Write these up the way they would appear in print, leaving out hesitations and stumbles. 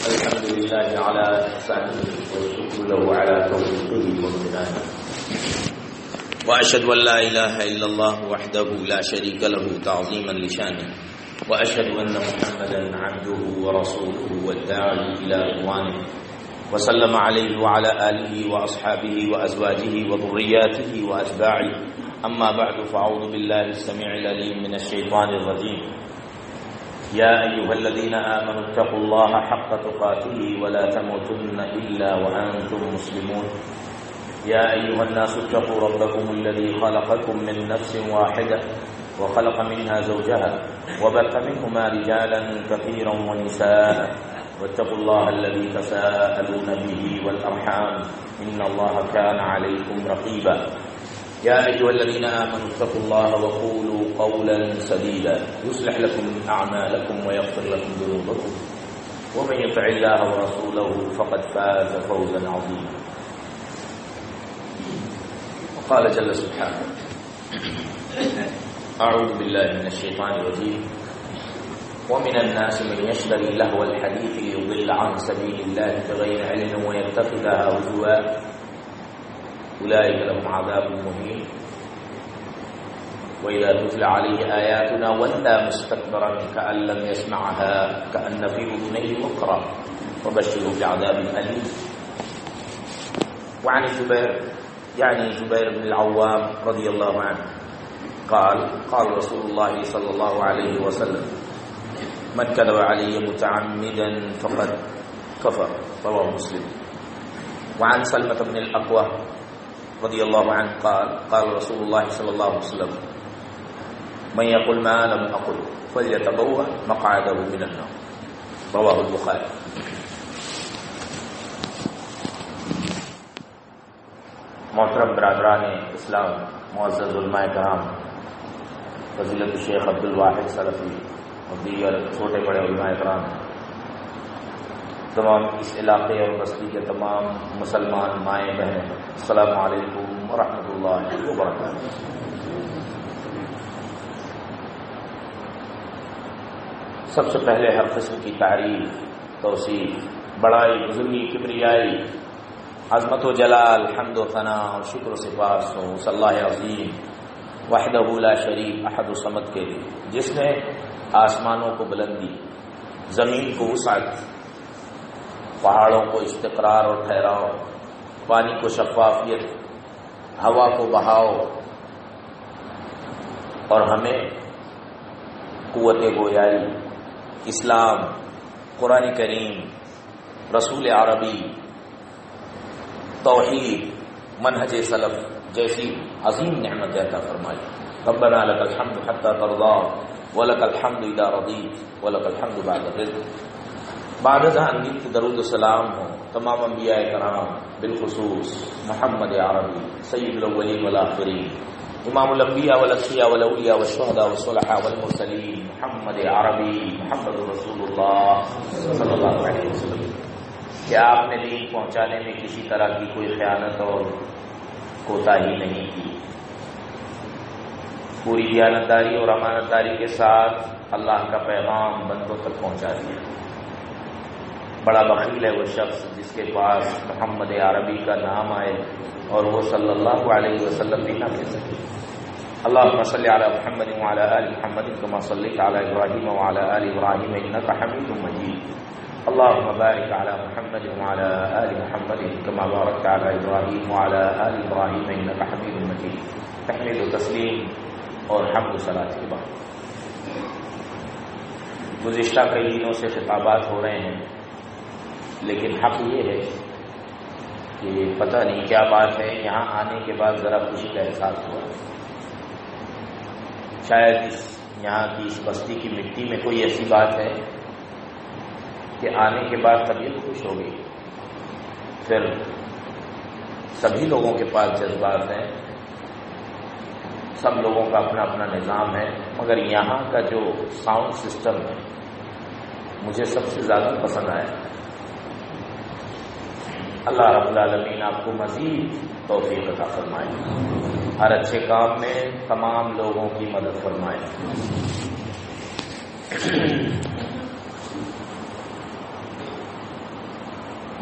الحمد لله على إحسانه والشكر له على توفيقه وامتنانه وأشهد أن لا إله إلا الله وحده لا شريك له تعظيما لشانه وأشهد أن محمدا عبده ورسوله والداعي إلى رضوانه وسلم عليه وعلى آله وأصحابه وأزواجه وذرياته وأتباعه أما بعد فأعوذ بالله السميع العليم من الشيطان الرجيم يا أيها الذين آمنوا اتقوا الله حق تقاته ولا تموتن إلا وأنتم مسلمون يا أيها الناس اتقوا ربكم الذي خلقكم من نفس واحدة وخلق منها زوجها وبث منهما رجالا كثيرا ونساء واتقوا الله الذي تساءلون به والأرحام إن الله كان عليكم رقيبا يا أيها الذين آمنوا اتقوا الله وقولوا قولا سديدا يصلح لكم أعمالكم ويغفر لكم ذنوبكم ومن يطع الله ورسوله فقد فاز فوزا عظيما وقال جل سبحانه أعوذ بالله من الشيطان الرجيم ومن الناس من يشتري لهو الحديث ليضل عن سبيل الله بغير علم ويتخذها هزوا أولئك لهم عذاب مهين وإذا تتلى عليه آياتنا ولى مستكبرا كأن لم يسمعها كأن في أذنيه وقرا وبشره بعذاب أليم. وعن الزبير يعني زبير بن العوام رضي الله عنه قال رسول الله صلى الله عليه وسلم من كذب علي متعمدا فقد كفر رواه مسلم. وعن سلمة بن الأكوع رضي الله عنه قال رسول الله صلى الله عليه وسلم من يقول ما لم أقل فليتبوأ مقعده من النار رواه البخاري. محترم برادران اسلام، معزز علماء کرام، فضیلت الشیخ عبد الواحد سلفی اور دیگر چھوٹے بڑے علماء کرام، تمام اس علاقے اور بستی کے تمام مسلمان مائیں بہنیں، السلام علیکم ورحمۃ اللہ وبرکاتہ۔ سب سے پہلے ہر قسم کی تعریف، توصیف، بڑائی، بزرگی، کبریائی، عظمت و جلال، حمد و ثنا اور شکر و سپاس ہو صلی اللہ عظیم وحدہ لا شریک احد الصمد کے لیے، جس نے آسمانوں کو بلندی، زمین کو وسعت، پہاڑوں کو استقرار اور ٹھہراؤ، پانی کو شفافیت، ہوا کو بہاؤ اور ہمیں قوت گویائی، اسلام، قرآن کریم، رسول عربی، توحید، منہج سلف جیسی عظیم نعمت عطا فرمائی۔ ربنا لک الحمد حتی ترضی ولک الحمد اذا رضیت ولک الحمد بعد الرضا۔ بعد ازاں اندیب کی درود و سلام ہو تمام انبیاء کرام، بالخصوص محمد عربی سید الاولین والآخرین، امام الانبیاء والاصفیاء والاولیاء والشہداء والصلحاء والمرسلین، محمد عربی محمد رسول اللہ صلی اللہ علیہ وسلم۔ کہ آپ نے دین پہنچانے میں کسی طرح کی کوئی خیانت اور کوتاہی نہیں کی، پوری دیانتداری اور امانتداری کے ساتھ اللہ کا پیغام بندوں تک پہنچا دیا۔ بڑا بخیل ہے وہ شخص جس کے پاس محمد عربی کا نام آئے اور وہ صلی اللہ علیہ وسلم بھی نہ کہہ سکے۔ اللہم صلی علی محمد وعلی آل محمد کما صلیت علی ابراہیم وعلی آل ابراہیم انک حمید مجید۔ اللہم بارک علی محمد وعلی آل محمد کما بارکت علی ابراہیم وعلی آل ابراہیم انک حمید مجید۔ تحمید و تسلیم اور حمد و صلاۃ کے بعد گزشتہ کئی دنوں سے خطابات ہو رہے ہیں، لیکن حق یہ ہے کہ پتہ نہیں کیا بات ہے، یہاں آنے کے بعد ذرا خوشی کا احساس ہوا۔ شاید یہاں کی اس بستی کی مٹی میں کوئی ایسی بات ہے کہ آنے کے بعد طبیعت خوش ہو گئی۔ پھر سبھی لوگوں کے پاس جذبات ہیں، سب لوگوں کا اپنا اپنا نظام ہے، مگر یہاں کا جو ساؤنڈ سسٹم ہے مجھے سب سے زیادہ پسند آیا۔ اللہ رب العالمین آپ کو مزید توفیق عطا فرمائے، ہر اچھے کام میں تمام لوگوں کی مدد فرمائے۔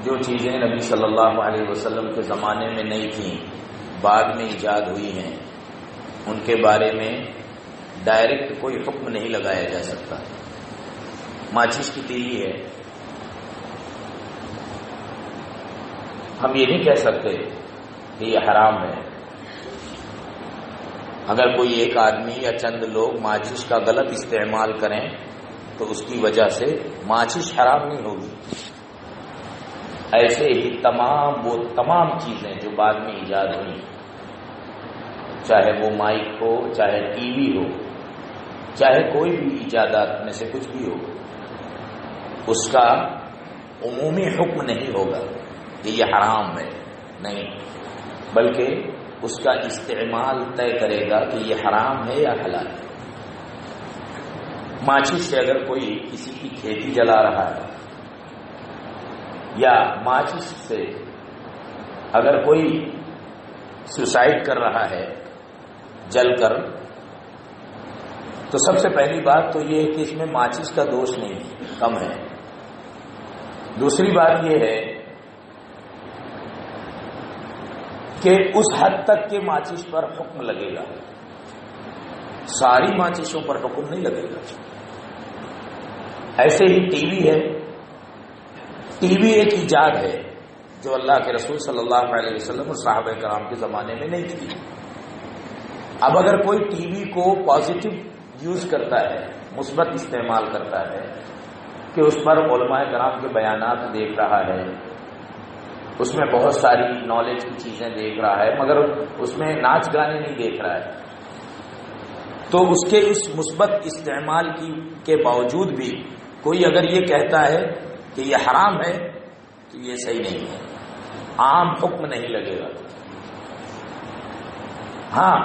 جو چیزیں نبی صلی اللہ علیہ وسلم کے زمانے میں نہیں تھیں، بعد میں ایجاد ہوئی ہیں، ان کے بارے میں ڈائریکٹ کوئی حکم نہیں لگایا جا سکتا۔ ماچس کی تیلی ہے، ہم یہ نہیں کہہ سکتے کہ یہ حرام ہے۔ اگر کوئی ایک آدمی یا چند لوگ ماچس کا غلط استعمال کریں تو اس کی وجہ سے ماچس حرام نہیں ہوگی۔ ایسے ہی تمام چیزیں جو بعد میں ایجاد ہوئی، چاہے وہ مائک ہو، چاہے ٹی وی ہو، چاہے کوئی بھی ایجادات میں سے کچھ بھی ہو، اس کا عمومی حکم نہیں ہوگا کہ یہ حرام ہے، نہیں، بلکہ اس کا استعمال طے کرے گا کہ یہ حرام ہے یا حلال ہے۔ ماچس سے اگر کوئی کسی کی کھیتی جلا رہا ہے، یا ماچس سے اگر کوئی سوسائڈ کر رہا ہے جل کر، تو سب سے پہلی بات تو یہ ہے کہ اس میں ماچس کا دوش نہیں ہے، کم ہے۔ دوسری بات یہ ہے کہ اس حد تک کے ماچس پر حکم لگے گا، ساری ماچسوں پر حکم نہیں لگے گا۔ ایسے ہی ٹی وی ہے، ٹی وی ایک ایجاد ہے جو اللہ کے رسول صلی اللہ علیہ وسلم اور صحابہ کرام کے زمانے میں نہیں تھی۔ اب اگر کوئی ٹی وی کو پازیٹو یوز کرتا ہے، مثبت استعمال کرتا ہے کہ اس پر علماء کرام کے بیانات دیکھ رہا ہے، اس میں بہت ساری نالج کی چیزیں دیکھ رہا ہے، مگر اس میں ناچ گانے نہیں دیکھ رہا ہے، تو اس کے اس مثبت استعمال کے باوجود بھی کوئی اگر یہ کہتا ہے کہ یہ حرام ہے تو یہ صحیح نہیں ہے، عام حکم نہیں لگے گا۔ ہاں،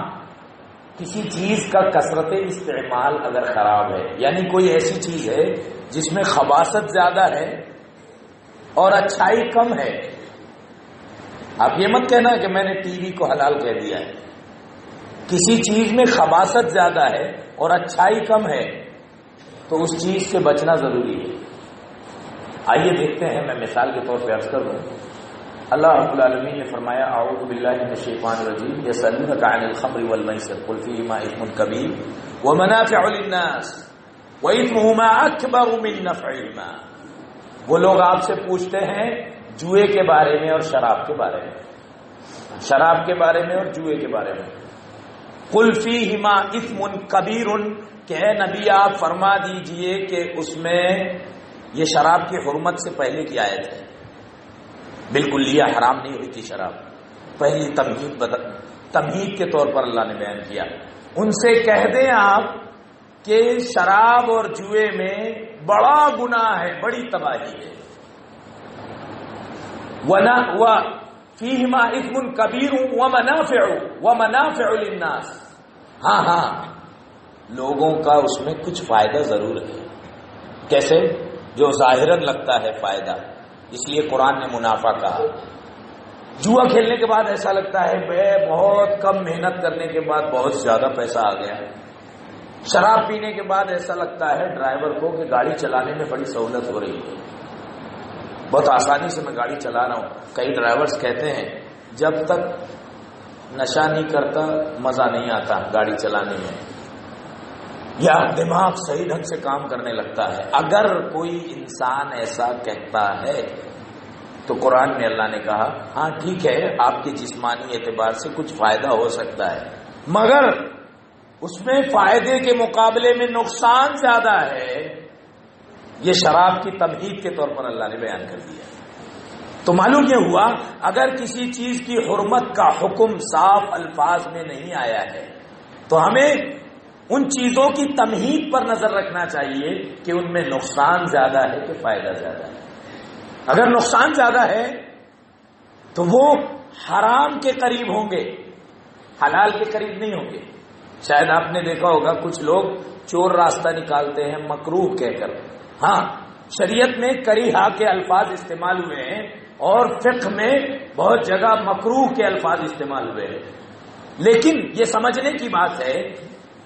کسی چیز کا کثرت استعمال اگر خراب ہے، یعنی کوئی ایسی چیز ہے جس میں خباثت زیادہ ہے اور اچھائی کم ہے، آپ یہ مت کہنا کہ میں نے ٹی وی کو حلال کہہ دیا ہے۔ کسی چیز میں خباثت زیادہ ہے اور اچھائی کم ہے تو اس چیز سے بچنا ضروری ہے۔ آئیے دیکھتے ہیں، میں مثال کے طور پہ عرض کر دوں، اللہ رب العالمین نے فرمایا اعوذ باللہ من الشیطان الرجیم یسألونک عن الخمر والمیسر قل فیہما اثم کبیر ومنافع للناس واثمہما اکبر من نفعہما۔ وہ لوگ آپ سے پوچھتے ہیں جوئے کے بارے میں اور شراب کے بارے میں، شراب کے بارے میں اور جوئے کے بارے میں، قل فیہما اثم کبیر، کہ اے نبی آپ فرما دیجئے کہ اس میں یہ شراب کی حرمت سے پہلے کی آیت ہے، بالکل لیا حرام نہیں ہوئی تھی شراب، پہلی تمہید کے طور پر اللہ نے بیان کیا۔ ان سے کہہ دیں آپ کہ شراب اور جوئے میں بڑا گناہ ہے، بڑی تباہی ہے، وَفِيهِمَا إِثْمٌ كَبِيرٌ وَمَنَافِعُ لِلنَّاسِ۔ ہاں لوگوں کا اس میں کچھ فائدہ ضرور ہے، کیسے؟ جو ظاہراً لگتا ہے فائدہ، اس لیے قرآن نے منافع کہا۔ جوا کھیلنے کے بعد ایسا لگتا ہے بہت کم محنت کرنے کے بعد بہت زیادہ پیسہ آ گیا۔ شراب پینے کے بعد ایسا لگتا ہے ڈرائیور کو کہ گاڑی چلانے میں بڑی سہولت ہو رہی ہے، بہت آسانی سے میں گاڑی چلا رہا ہوں۔ کئی ڈرائیورز کہتے ہیں جب تک نشہ نہیں کرتا مزہ نہیں آتا گاڑی چلانے میں، یا دماغ صحیح ڈھنگ سے کام کرنے لگتا ہے۔ اگر کوئی انسان ایسا کہتا ہے تو قرآن میں اللہ نے کہا ہاں ٹھیک ہے، آپ کے جسمانی اعتبار سے کچھ فائدہ ہو سکتا ہے، مگر اس میں فائدے کے مقابلے میں نقصان زیادہ ہے۔ یہ شراب کی تمہید کے طور پر اللہ نے بیان کر دیا۔ تو معلوم یہ ہوا اگر کسی چیز کی حرمت کا حکم صاف الفاظ میں نہیں آیا ہے تو ہمیں ان چیزوں کی تمہید پر نظر رکھنا چاہیے کہ ان میں نقصان زیادہ ہے کہ فائدہ زیادہ ہے۔ اگر نقصان زیادہ ہے تو وہ حرام کے قریب ہوں گے، حلال کے قریب نہیں ہوں گے۔ شاید آپ نے دیکھا ہوگا کچھ لوگ چور راستہ نکالتے ہیں مکروہ کہہ کر۔ ہاں، شریعت میں کریہا کے الفاظ استعمال ہوئے ہیں اور فقہ میں بہت جگہ مکروہ کے الفاظ استعمال ہوئے ہیں، لیکن یہ سمجھنے کی بات ہے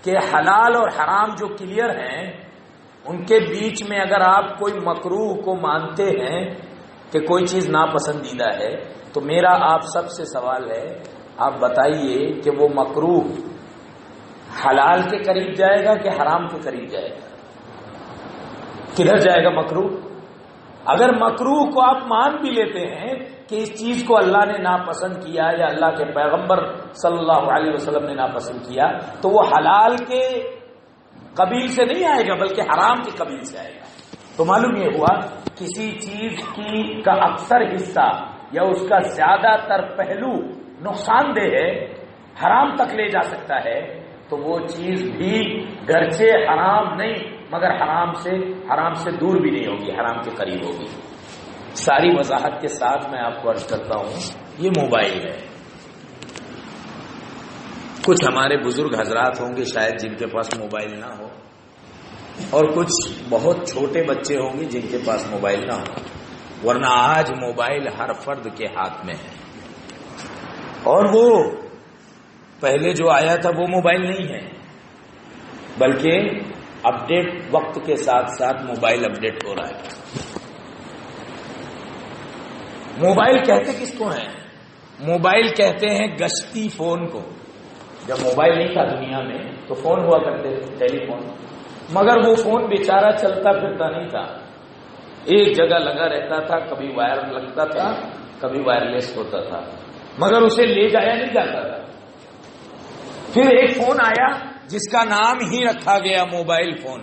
کہ حلال اور حرام جو کلیئر ہیں ان کے بیچ میں اگر آپ کوئی مکروہ کو مانتے ہیں کہ کوئی چیز ناپسندیدہ ہے، تو میرا آپ سب سے سوال ہے، آپ بتائیے کہ وہ مکروہ حلال کے قریب جائے گا کہ حرام کے قریب جائے گا؟ کدھر جائے گا مکروہ؟ اگر مکروہ کو آپ مان بھی لیتے ہیں کہ اس چیز کو اللہ نے ناپسند کیا یا اللہ کے پیغمبر صلی اللہ علیہ وسلم نے ناپسند کیا، تو وہ حلال کے قبیل سے نہیں آئے گا بلکہ حرام کے قبیل سے آئے گا۔ تو معلوم یہ ہوا کسی چیز کا اکثر حصہ یا اس کا زیادہ تر پہلو نقصان دہ ہے، حرام تک لے جا سکتا ہے، تو وہ چیز بھی گرچہ حرام نہیں مگر حرام سے دور بھی نہیں ہوگی، حرام کے قریب ہوگی۔ ساری وضاحت کے ساتھ میں آپ کو عرض کرتا ہوں، یہ موبائل ہے۔ کچھ ہمارے بزرگ حضرات ہوں گے شاید جن کے پاس موبائل نہ ہو، اور کچھ بہت چھوٹے بچے ہوں گے جن کے پاس موبائل نہ ہو، ورنہ آج موبائل ہر فرد کے ہاتھ میں ہے۔ اور وہ پہلے جو آیا تھا وہ موبائل نہیں ہے، بلکہ اپڈیٹ وقت کے ساتھ ساتھ موبائل اپڈیٹ ہو رہا ہے۔ موبائل کہتے کس کو ہیں؟ موبائل کہتے ہیں گشتی فون کو۔ جب موبائل نہیں تھا دنیا میں تو فون ہوا کرتے تھے، ٹیلی فون، مگر وہ فون بیچارہ چلتا پھرتا نہیں تھا، ایک جگہ لگا رہتا تھا، کبھی وائر لگتا تھا کبھی وائرلیس ہوتا تھا، مگر اسے لے جایا نہیں جاتا تھا۔ پھر ایک فون آیا جس کا نام ہی رکھا گیا موبائل فون،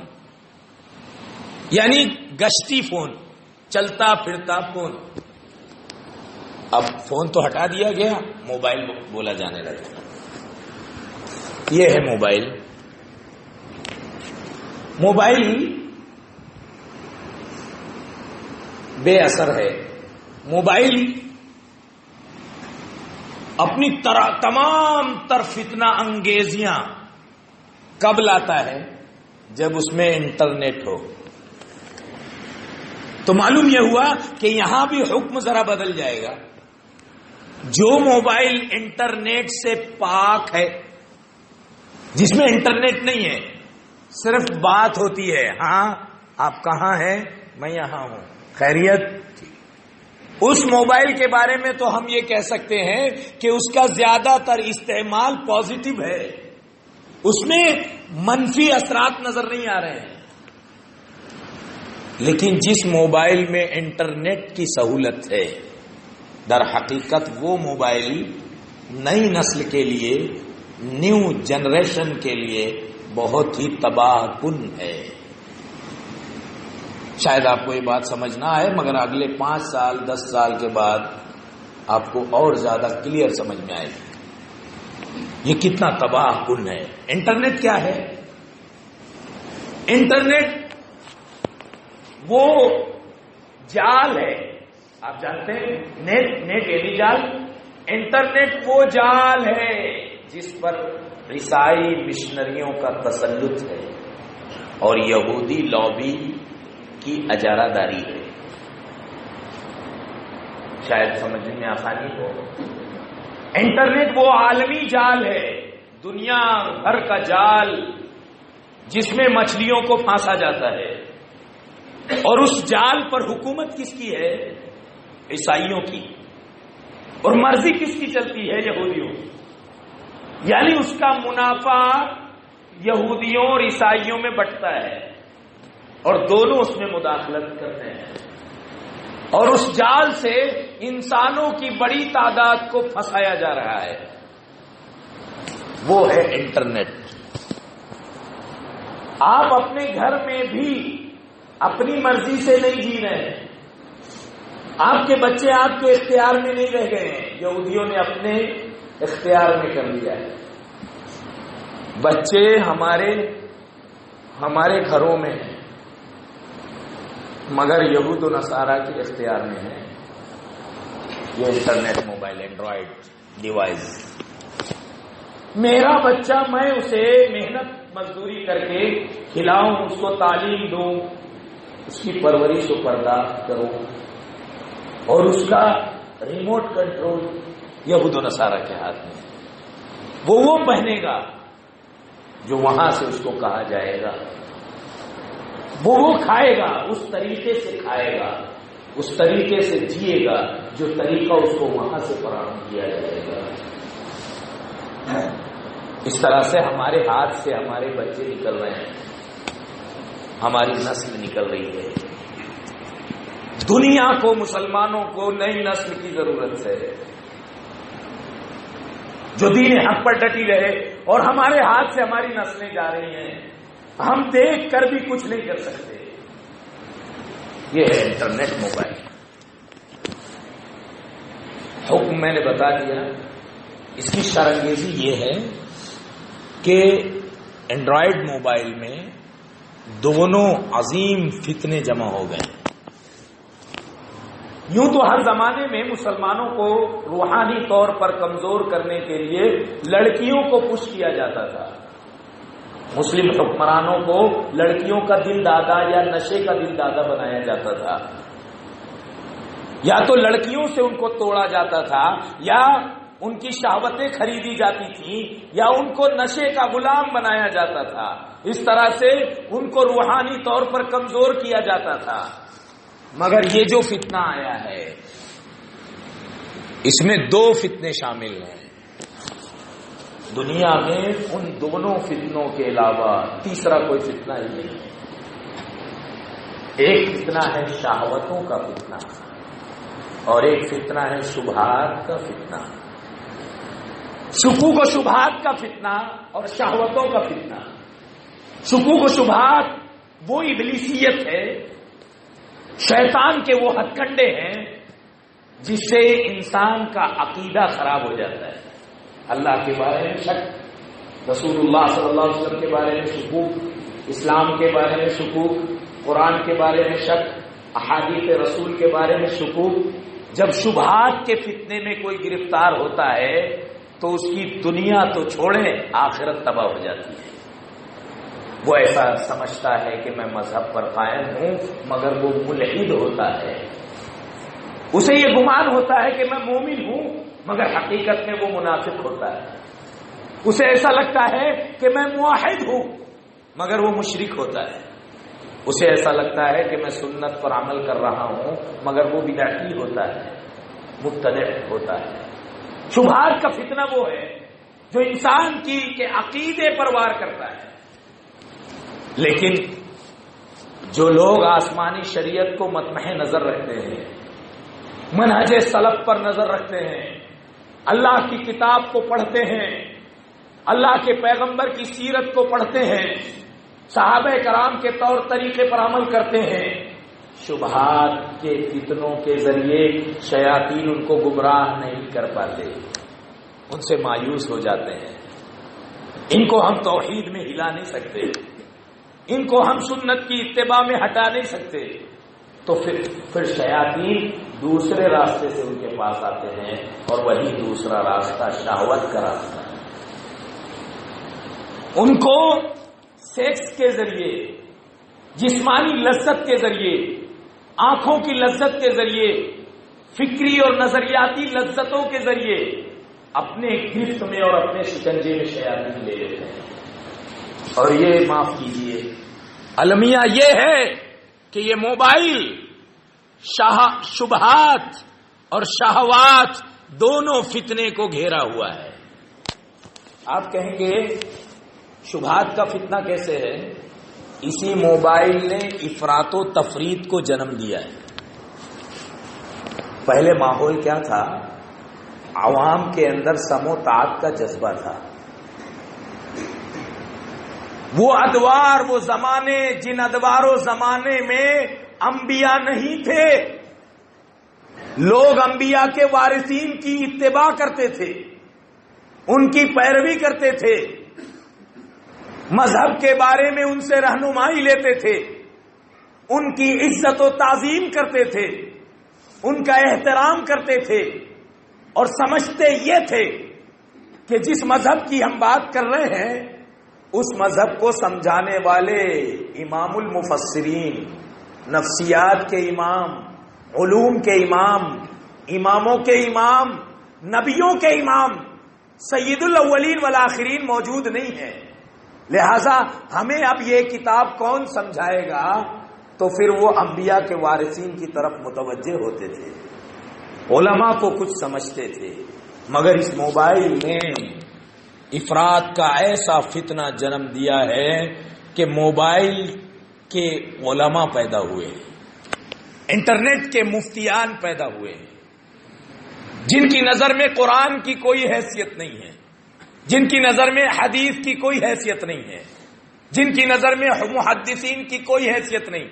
یعنی گشتی فون، چلتا پھرتا فون۔ اب فون تو ہٹا دیا گیا، موبائل بولا جانے لگا۔ یہ ہے موبائل۔ موبائل بے اثر ہے۔ موبائل اپنی تمام تر فتنہ انگیزیاں کب لاتا ہے؟ جب اس میں انٹرنیٹ ہو۔ تو معلوم یہ ہوا کہ یہاں بھی حکم ذرا بدل جائے گا۔ جو موبائل انٹرنیٹ سے پاک ہے، جس میں انٹرنیٹ نہیں ہے، صرف بات ہوتی ہے، ہاں آپ کہاں ہیں، میں یہاں ہوں، خیریت، اس موبائل کے بارے میں تو ہم یہ کہہ سکتے ہیں کہ اس کا زیادہ تر استعمال پازیٹو ہے، اس میں منفی اثرات نظر نہیں آ رہے ہیں۔ لیکن جس موبائل میں انٹرنیٹ کی سہولت ہے، در حقیقت وہ موبائل نئی نسل کے لیے، نیو جنریشن کے لیے بہت ہی تباہ کن ہے۔ شاید آپ کو یہ بات سمجھ نہ آئے، مگر اگلے 5 سال 10 سال کے بعد آپ کو اور زیادہ کلیئر سمجھ میں آئے گی یہ کتنا تباہ کن ہے۔ انٹرنیٹ کیا ہے؟ انٹرنیٹ وہ جال ہے، آپ جانتے ہیں نیٹ یعنی جال۔ انٹرنیٹ وہ جال ہے جس پر عیسائی مشنریوں کا تسلط ہے اور یہودی لابی کی اجارہ داری ہے۔ شاید سمجھنے میں آسانی ہو۔ انٹرنیٹ وہ عالمی جال ہے، دنیا بھر کا جال جس میں مچھلیوں کو پھانسا جاتا ہے، اور اس جال پر حکومت کس کی ہے؟ عیسائیوں کی، اور مرضی کس کی چلتی ہے؟ یہودیوں کی۔ یعنی اس کا منافع یہودیوں اور عیسائیوں میں بٹتا ہے، اور دونوں اس میں مداخلت کرتے ہیں، اور اس جال سے انسانوں کی بڑی تعداد کو پھنسایا جا رہا ہے۔ وہ ہے انٹرنیٹ۔ آپ اپنے گھر میں بھی اپنی مرضی سے نہیں جی رہے ہیں، آپ کے بچے آپ کے اختیار میں نہیں رہ گئے ہیں، یہودیوں نے اپنے اختیار میں کر لیا ہے۔ بچے ہمارے گھروں میں ہیں، مگر یہود و نصارہ کے اختیار میں ہے یہ انٹرنیٹ، موبائل، اینڈرائڈ ڈیوائس۔ میرا بچہ، میں اسے محنت مزدوری کر کے کھلاؤں، اس کو تعلیم دوں، اس کی پرورش و پرداخت کروں، اور اس کا ریموٹ کنٹرول یہود و نصارہ کے ہاتھ میں۔ وہ پہنے گا جو وہاں سے اس کو کہا جائے گا، وہ کھائے گا، اس طریقے سے کھائے گا اس طریقے سے جیے گا جو طریقہ اس کو وہاں سے فراہم کیا جائے گا. اس طرح سے ہمارے ہاتھ سے ہمارے بچے نکل رہے ہیں، ہماری نسل نکل رہی ہے. دنیا کو، مسلمانوں کو نئی نسل کی ضرورت ہے جو دین حق پر ڈٹی رہے، اور ہمارے ہاتھ سے ہماری نسلیں جا رہی ہیں، ہم دیکھ کر بھی کچھ نہیں کر سکتے. یہ ہے انٹرنیٹ، موبائل. حکم میں نے بتا دیا. اس کی شرانگیزی یہ ہے کہ اینڈرائڈ موبائل میں دونوں عظیم فتنے جمع ہو گئے. یوں تو ہر زمانے میں مسلمانوں کو روحانی طور پر کمزور کرنے کے لیے لڑکیوں کو پش کیا جاتا تھا. مسلم حکمرانوں کو لڑکیوں کا دل دادا یا نشے کا دل دادا بنایا جاتا تھا. یا تو لڑکیوں سے ان کو توڑا جاتا تھا، یا ان کی شہوتیں خریدی جاتی تھیں، یا ان کو نشے کا غلام بنایا جاتا تھا. اس طرح سے ان کو روحانی طور پر کمزور کیا جاتا تھا. مگر یہ جو فتنہ آیا ہے اس میں دو فتنے شامل ہیں. دنیا میں ان دونوں فتنوں کے علاوہ تیسرا کوئی فتنہ ہی نہیں ہے. ایک فتنہ ہے شہوتوں کا فتنہ، اور ایک فتنہ ہے شبہات کا فتنہ. شکوک و شبہات کا فتنہ اور شہوتوں کا فتنہ. شکوک و شبہات وہ ابلیسیت ہے، شیطان کے وہ ہتھ کنڈے ہیں جس سے انسان کا عقیدہ خراب ہو جاتا ہے. اللہ کے بارے میں شک، رسول اللہ صلی اللہ علیہ وسلم کے بارے میں شکوک، اسلام کے بارے میں شکوک، قرآن کے بارے میں شک، احادیث رسول کے بارے میں شکوک. جب شبہات کے فتنے میں کوئی گرفتار ہوتا ہے تو اس کی دنیا تو چھوڑیں، آخرت تباہ ہو جاتی ہے. وہ ایسا سمجھتا ہے کہ میں مذہب پر قائم ہوں، مگر وہ ملحد ہوتا ہے. اسے یہ گمان ہوتا ہے کہ میں مومن ہوں، مگر حقیقت میں وہ منافق ہوتا ہے. اسے ایسا لگتا ہے کہ میں موحد ہوں، مگر وہ مشرک ہوتا ہے. اسے ایسا لگتا ہے کہ میں سنت پر عمل کر رہا ہوں، مگر وہ بدعتی ہوتا ہے، مبتدع ہوتا ہے. شبہات کا فتنہ وہ ہے جو انسان کے عقیدے پر وار کرتا ہے. لیکن جو لوگ آسمانی شریعت کو مطمح نظر رکھتے ہیں، منہج سلف پر نظر رکھتے ہیں، اللہ کی کتاب کو پڑھتے ہیں، اللہ کے پیغمبر کی سیرت کو پڑھتے ہیں، صحابہ کرام کے طور طریقے پر عمل کرتے ہیں، شبہات کے فتنوں کے ذریعے شیاطین ان کو گمراہ نہیں کر پاتے، ان سے مایوس ہو جاتے ہیں. ان کو ہم توحید میں ہلا نہیں سکتے، ان کو ہم سنت کی اتباع میں ہٹا نہیں سکتے. تو پھر شیاطین دوسرے راستے سے ان کے پاس آتے ہیں، اور وہی دوسرا راستہ شہوت کا راستہ ہے. ان کو سیکس کے ذریعے، جسمانی لذت کے ذریعے، آنکھوں کی لذت کے ذریعے، فکری اور نظریاتی لذتوں کے ذریعے اپنے گرفت میں اور اپنے شکنجے میں شیاطین لے لیتے ہیں. اور یہ معاف کیجیے، المیہ یہ ہے کہ یہ موبائل شبہات اور شہوات دونوں فتنے کو گھیرا ہوا ہے. آپ کہیں گے شبہات کا فتنہ کیسے ہے؟ اسی موبائل نے افراط و تفریط کو جنم دیا ہے. پہلے ماحول کیا تھا؟ عوام کے اندر سم و طاعت کا جذبہ تھا. وہ ادوار، وہ زمانے، جن ادوار و زمانے میں انبیاء نہیں تھے، لوگ انبیاء کے وارثین کی اتباع کرتے تھے، ان کی پیروی کرتے تھے، مذہب کے بارے میں ان سے رہنمائی لیتے تھے، ان کی عزت و تعظیم کرتے تھے، ان کا احترام کرتے تھے، اور سمجھتے یہ تھے کہ جس مذہب کی ہم بات کر رہے ہیں اس مذہب کو سمجھانے والے امام المفسرین، نفسیات کے امام، علوم کے امام، اماموں کے امام، نبیوں کے امام، سید الاولین والآخرین موجود نہیں ہیں. لہذا ہمیں اب یہ کتاب کون سمجھائے گا تو پھر وہ انبیاء کے وارثین کی طرف متوجہ ہوتے تھے، علماء کو کچھ سمجھتے تھے. مگر اس موبائل نے افراد کا ایسا فتنہ جنم دیا ہے کہ موبائل کے علماء پیدا ہوئے، انٹرنیٹ کے مفتیان پیدا ہوئے، جن کی نظر میں قرآن کی کوئی حیثیت نہیں ہے، جن کی نظر میں حدیث کی کوئی حیثیت نہیں ہے، جن کی نظر میں محدثین کی کوئی حیثیت نہیں،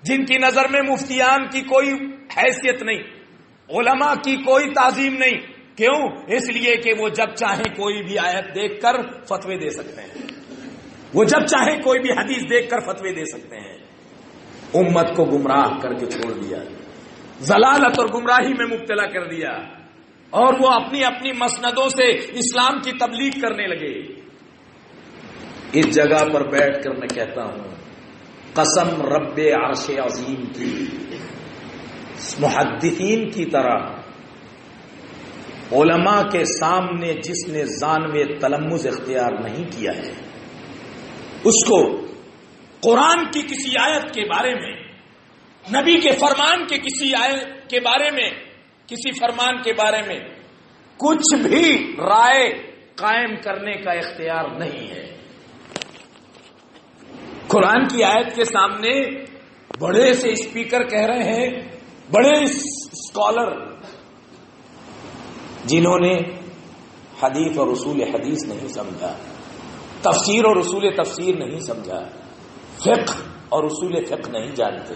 جن کی نظر میں مفتیان کی کوئی حیثیت نہیں، علماء کی کوئی تعظیم نہیں. کیوں؟ اس لیے کہ وہ جب چاہیں کوئی بھی آیت دیکھ کر فتوے دے سکتے ہیں، وہ جب چاہیں کوئی بھی حدیث دیکھ کر فتوے دے سکتے ہیں. امت کو گمراہ کر کے چھوڑ دیا، ضلالت اور گمراہی میں مبتلا کر دیا، اور وہ اپنی اپنی مسندوں سے اسلام کی تبلیغ کرنے لگے. اس جگہ پر بیٹھ کر میں کہتا ہوں، قسم رب عرش عظیم کی، محدثین کی طرح علماء کے سامنے جس نے ذانوِ تلمذ اختیار نہیں کیا ہے، اس کو قرآن کی کسی آیت کے بارے میں، نبی کے فرمان کے کسی آیت کے بارے میں، کسی فرمان کے بارے میں کچھ بھی رائے قائم کرنے کا اختیار نہیں ہے. قرآن کی آیت کے سامنے بڑے سے اسپیکر کہہ رہے ہیں، بڑے اسکالر جنہوں نے حدیث اور اصول حدیث نہیں سمجھا، تفسیر اور اصول تفسیر نہیں سمجھا، فقہ اور اصول فقہ نہیں جانتے،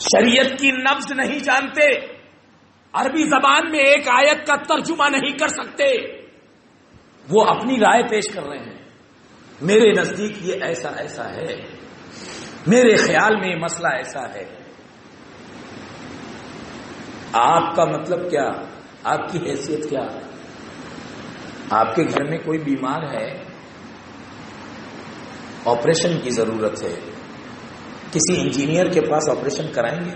شریعت کی نبض نہیں جانتے، عربی زبان میں ایک آیت کا ترجمہ نہیں کر سکتے، وہ اپنی رائے پیش کر رہے ہیں. میرے نزدیک یہ ایسا ایسا ہے، میرے خیال میں یہ مسئلہ ایسا ہے. آپ کا مطلب کیا؟ آپ کی حیثیت کیا؟ آپ کے گھر میں کوئی بیمار ہے، آپریشن کی ضرورت ہے، کسی انجینئر کے پاس آپریشن کرائیں گے؟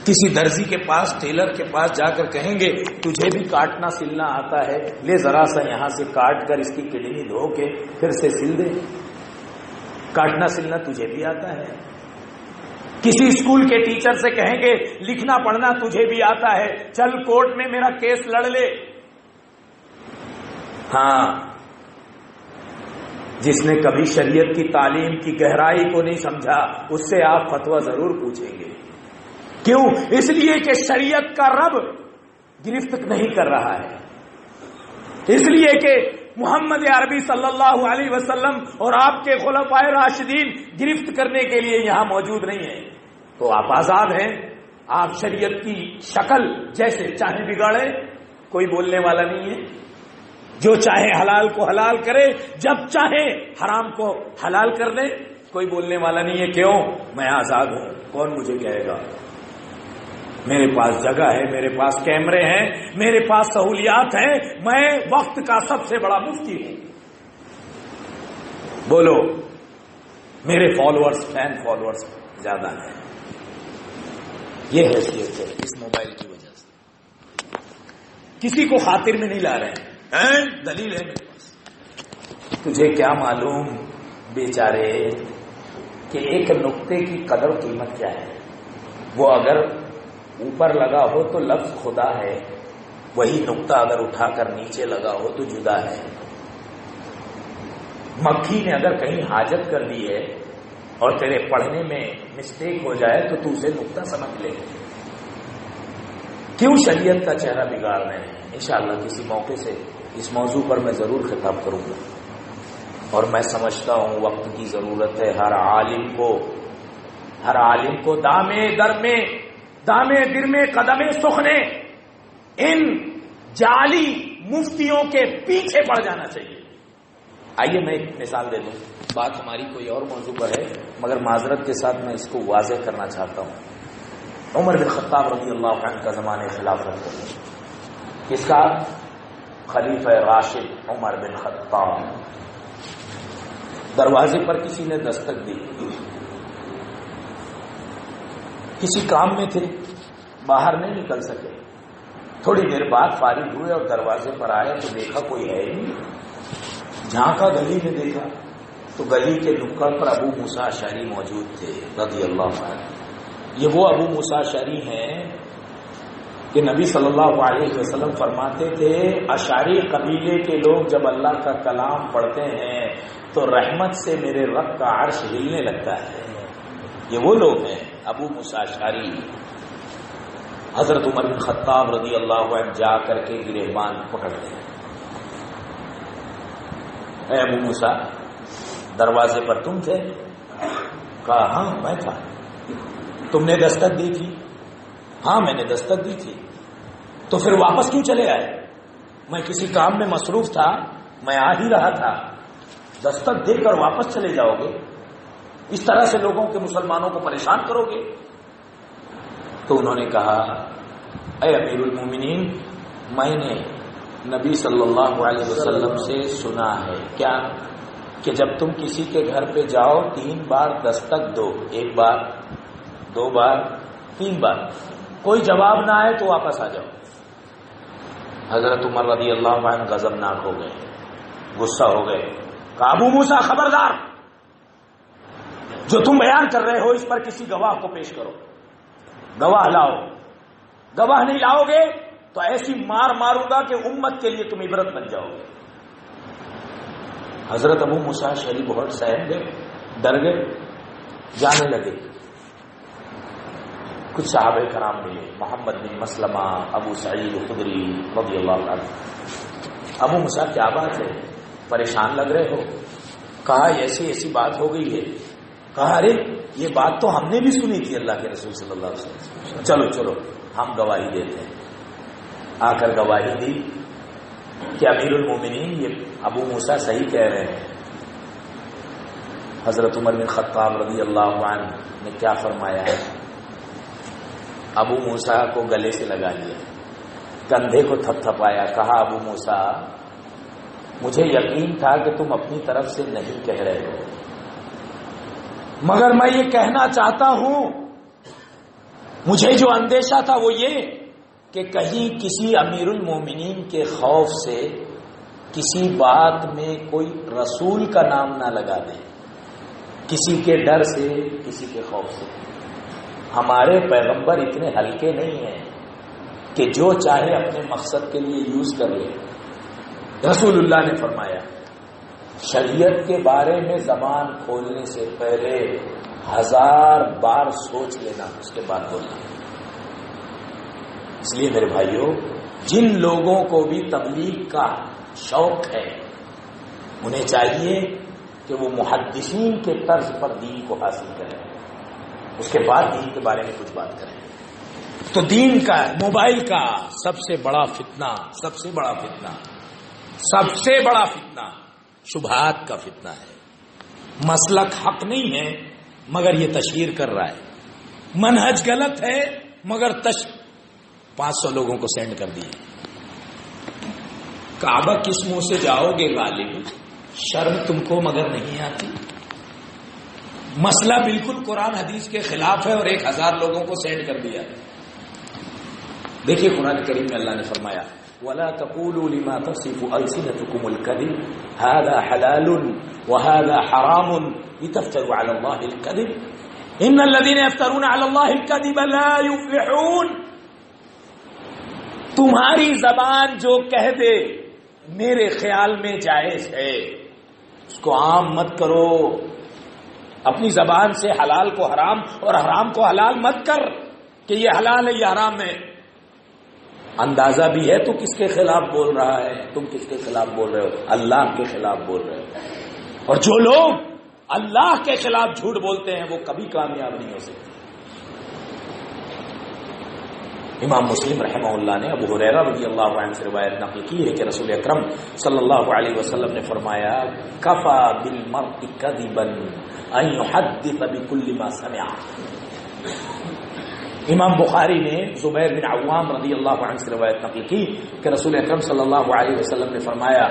کسی درزی کے پاس، ٹیلر کے پاس جا کر کہیں گے تجھے بھی کاٹنا سلنا آتا ہے، لے ذرا سا یہاں سے کاٹ کر اس کی کڈنی دھو کے پھر سے سل دے؟ کاٹنا سلنا تجھے بھی آتا ہے. کسی اسکول کے ٹیچر سے کہیں گے لکھنا پڑھنا تجھے بھی آتا ہے، چل کورٹ میں میرا کیس لڑ لے. ہاں، جس نے کبھی شریعت کی تعلیم کی گہرائی کو نہیں سمجھا اس سے آپ فتویٰ ضرور پوچھیں گے. کیوں؟ اس لیے کہ شریعت کا رب گرفت نہیں کر رہا ہے، اس لیے کہ محمد عربی صلی اللہ علیہ وسلم اور آپ کے خلفائے راشدین گرفت کرنے کے لیے یہاں موجود نہیں ہیں. تو آپ آزاد ہیں، آپ شریعت کی شکل جیسے چاہیں بگاڑیں، کوئی بولنے والا نہیں ہے. جو چاہے حلال کو حلال کرے، جب چاہے حرام کو حلال کر دے، کوئی بولنے والا نہیں ہے. کیوں؟ میں آزاد ہوں، کون مجھے کہے گا؟ میرے پاس جگہ ہے، میرے پاس کیمرے ہیں، میرے پاس سہولیات ہیں، میں وقت کا سب سے بڑا مفتی ہوں. بولو، میرے فالوورز، فین فالوورز زیادہ ہیں. یہ حیثیت ہے اس موبائل کی وجہ سے. کسی کو خاطر میں نہیں لا رہے ہیں. دلیل ہے میرے پاس. تجھے کیا معلوم بیچارے کہ ایک نقطے کی قدر و قیمت کیا ہے؟ وہ اگر اوپر لگا ہو تو لفظ خدا ہے، وہی نقطہ اگر اٹھا کر نیچے لگا ہو تو جدا ہے. مکھی نے اگر کہیں حاجت کر دی ہے اور تیرے پڑھنے میں مسٹیک ہو جائے تو اسے نقطہ سمجھ لے. کیوں شریعت کا چہرہ بگاڑ رہے ہیں؟ انشاءاللہ کسی موقع سے اس موضوع پر میں ضرور خطاب کروں گا. اور میں سمجھتا ہوں وقت کی ضرورت ہے. ہر عالم کو دامے در میں، دامے در میں قدمے سخنے، ان جعلی مفتیوں کے پیچھے پڑ جانا چاہیے. آئیے میں ایک مثال دے دوں. بات ہماری کوئی اور موضوع پر ہے مگر معذرت کے ساتھ میں اس کو واضح کرنا چاہتا ہوں. عمر بن خطاب رضی اللہ عنہ کا زمانے خلافت ہے. کس کا؟ خلیفہ راشد عمر بن خطاب. دروازے پر کسی نے دستک دی، کسی کام میں تھے، باہر نہیں نکل سکے. تھوڑی دیر بعد فارغ ہوئے اور دروازے پر آئے تو دیکھا کوئی ہے ہی نہیں. جھانکا، گلی میں دیکھا، تو گلی کے نکڑ پر ابو موسیٰ اشعری موجود تھے رضی اللہ عنہ. یہ وہ ابو موسیٰ اشعری ہیں کہ نبی صلی اللہ علیہ وسلم فرماتے تھے اشعری قبیلے کے لوگ جب اللہ کا کلام پڑھتے ہیں تو رحمت سے میرے رب کا عرش ہلنے لگتا ہے. یہ وہ لوگ ہیں ابو موسیٰ اشعری. حضرت عمر بن خطاب رضی اللہ عنہ جا کر کے گریبان پکڑتے ہیں. اے ابو موسیٰ دروازے پر تم تھے؟ کہا ہاں میں تھا. تم نے دستک دی تھی؟ ہاں میں نے دستک دی تھی. تو پھر واپس کیوں چلے آئے؟ میں کسی کام میں مصروف تھا, میں آ ہی رہا تھا. دستک دے کر واپس چلے جاؤ گے؟ اس طرح سے لوگوں کے مسلمانوں کو پریشان کرو گے؟ تو انہوں نے کہا اے امیر المومنین میں نے نبی صلی اللہ علیہ وسلم سے سنا ہے کیا کہ جب تم کسی کے گھر پہ جاؤ 3 بار دستک دو, 1 بار 2 بار 3 بار, کوئی جواب نہ آئے تو واپس آ جاؤ. حضرت عمر رضی اللہ عنہ غضبناک ہو گئے, غصہ ہو گئے. کہا ابو موسیٰ خبردار, جو تم بیان کر رہے ہو اس پر کسی گواہ کو پیش کرو. گواہ لاؤ. گواہ نہیں لاؤ گے تو ایسی مار ماروں گا کہ امت کے لیے تم عبرت بن جاؤ گے. حضرت ابو موسیٰ اشعری بہت سہم گئے, ڈر گئے, جانے لگے. کچھ صحابہ کرام ملے, محمد بن مسلمہ, ابو سعید خدری رضی اللہ عنہ. ابو موسیٰ کیا بات ہے, پریشان لگ رہے ہو؟ کہا ایسی ایسی بات ہو گئی ہے. کہا ارے یہ بات تو ہم نے بھی سنی تھی اللہ کے رسول صلی اللہ علیہ وسلم. چلو چلو ہم گواہی دیتے ہیں. آ کر گواہی دی کہ امیر المومنین یہ ابو موسیٰ صحیح کہہ رہے ہیں. حضرت عمر بن خطاب رضی اللہ عنہ نے کیا فرمایا ہے, ابو موسیٰ کو گلے سے لگا لیا, کندھے کو تھپ تھپایا. کہا ابو موسیٰ مجھے یقین تھا کہ تم اپنی طرف سے نہیں کہہ رہے ہو, مگر میں یہ کہنا چاہتا ہوں, مجھے جو اندیشہ تھا وہ یہ کہ کہیں کسی امیر المومنین کے خوف سے کسی بات میں کوئی رسول کا نام نہ لگا دیں, کسی کے ڈر سے, کسی کے خوف سے. ہمارے پیغمبر اتنے ہلکے نہیں ہیں کہ جو چاہے اپنے مقصد کے لیے یوز کر لے. رسول اللہ نے فرمایا شریعت کے بارے میں زبان کھولنے سے پہلے 1000 بار سوچ لینا, اس کے بعد بولنا. اس لیے میرے بھائیوں, جن لوگوں کو بھی تبلیغ کا شوق ہے انہیں چاہیے کہ وہ محدثین کے طرز پر دین کو حاصل کریں, اس کے بعد دین کے بارے میں کچھ بات کریں. تو دین کا, موبائل کا سب سے بڑا فتنہ شبہات کا فتنہ ہے. مسلک حق نہیں ہے مگر یہ تشہیر کر رہا ہے, منہج غلط ہے مگر 500 لوگوں کو سینڈ کر دیے. کعبہ کس منہ سے جاؤ گے غالب, شرم تم کو مگر نہیں آتی. مسئلہ بالکل قرآن حدیث کے خلاف ہے اور 1000 لوگوں کو سینڈ کر دیا. دیکھیے قرآن کریم میں اللہ نے فرمایا وَلَا تَقُولُوا لِمَا تَصِفُ أَلْسِنَتُكُمُ الْكَذِبَ هَذَا حَلَالٌ وَهَذَا حَرَامٌ لِتَفْتَرُوا عَلَى اللَّهِ الْكَذِبَ إِنَّ الَّذِينَ يَفْتَرُونَ عَلَى اللَّهِ الْكَذِبَ لَا يُفْلِحُونَ. تمہاری زبان جو کہہ دے میرے خیال میں جائز ہے, اس کو عام مت کرو. اپنی زبان سے حلال کو حرام اور حرام کو حلال مت کر کہ یہ حلال ہے یہ حرام ہے. اندازہ بھی ہے تو کس کے خلاف بول رہا ہے, تم کس کے خلاف بول رہے ہو, اللہ کے خلاف بول رہے ہو. اور جو لوگ اللہ کے خلاف جھوٹ بولتے ہیں وہ کبھی کامیاب نہیں ہو سکتے. امام مسلم رحمہ اللہ نے ابو ہریرہ رضی اللہ عنہ سے روایت نقل کی ہے کہ رسول اکرم صلی اللہ علیہ وسلم نے فرمایا کفا بالمرء کذبا ان يحدث بكل ما سمع. امام بخاری نے زبیر بن عوام رضی اللہ عنہ سے روایت نقل کی کہ رسول اکرم صلی اللہ علیہ وسلم نے فرمایا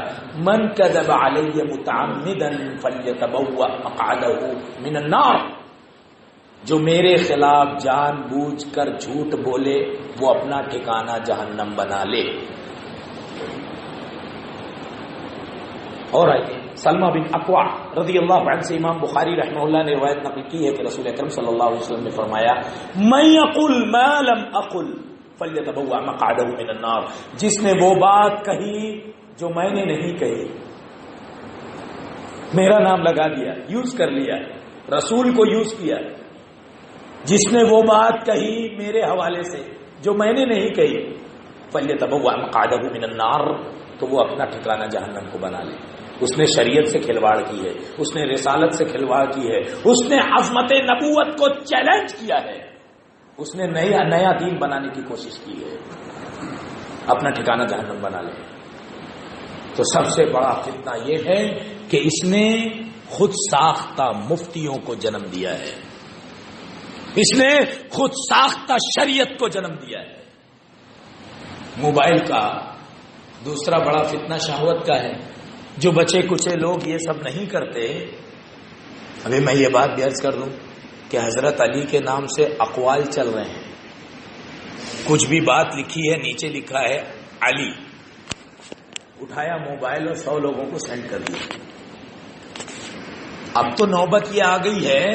من کذب علی متعمدا فلیتبوأ مقعده من النار. جو میرے خلاف جان بوجھ کر جھوٹ بولے وہ اپنا ٹھکانہ جہنم بنا لے. اور آئیے سلمہ بن اکوع رضی اللہ عنہ سے امام بخاری رحمہ اللہ نے روایت نقل کی ہے کہ رسول اکرم صلی اللہ علیہ وسلم نے فرمایا من یقل ما لم اقل فلیتبوأ مقعدہ من النار، جس نے وہ بات کہی جو میں نے نہیں کہی، میرا نام لگا دیا، یوز کر لیا، رسول کو یوز کیا، جس نے وہ بات کہی میرے حوالے سے جو میں نے نہیں کہی، فلیتبوأ مقعدہ من النار، تو وہ اپنا ٹھکانہ جہنم کو بنا لے۔ اس نے شریعت سے کھلواڑ کی ہے، اس نے رسالت سے کھلواڑ کی ہے، اس نے عظمت نبوت کو چیلنج کیا ہے، اس نے نیا دین بنانے کی کوشش کی ہے، اپنا ٹھکانہ جہنم بنا لے۔ تو سب سے بڑا فتنہ یہ ہے کہ اس نے خود ساختہ مفتیوں کو جنم دیا ہے، اس نے خود ساختہ شریعت کو جنم دیا ہے۔ موبائل کا دوسرا بڑا فتنہ شہوت کا ہے۔ جو بچے کچے لوگ یہ سب نہیں کرتے، ابھی میں یہ بات بھی عرض کر دوں کہ حضرت علی کے نام سے اقوال چل رہے ہیں، کچھ بھی بات لکھی ہے نیچے لکھا ہے علی، اٹھایا موبائل اور 100 لوگوں کو سینڈ کر دیا۔ اب تو نوبت یہ آ گئی ہے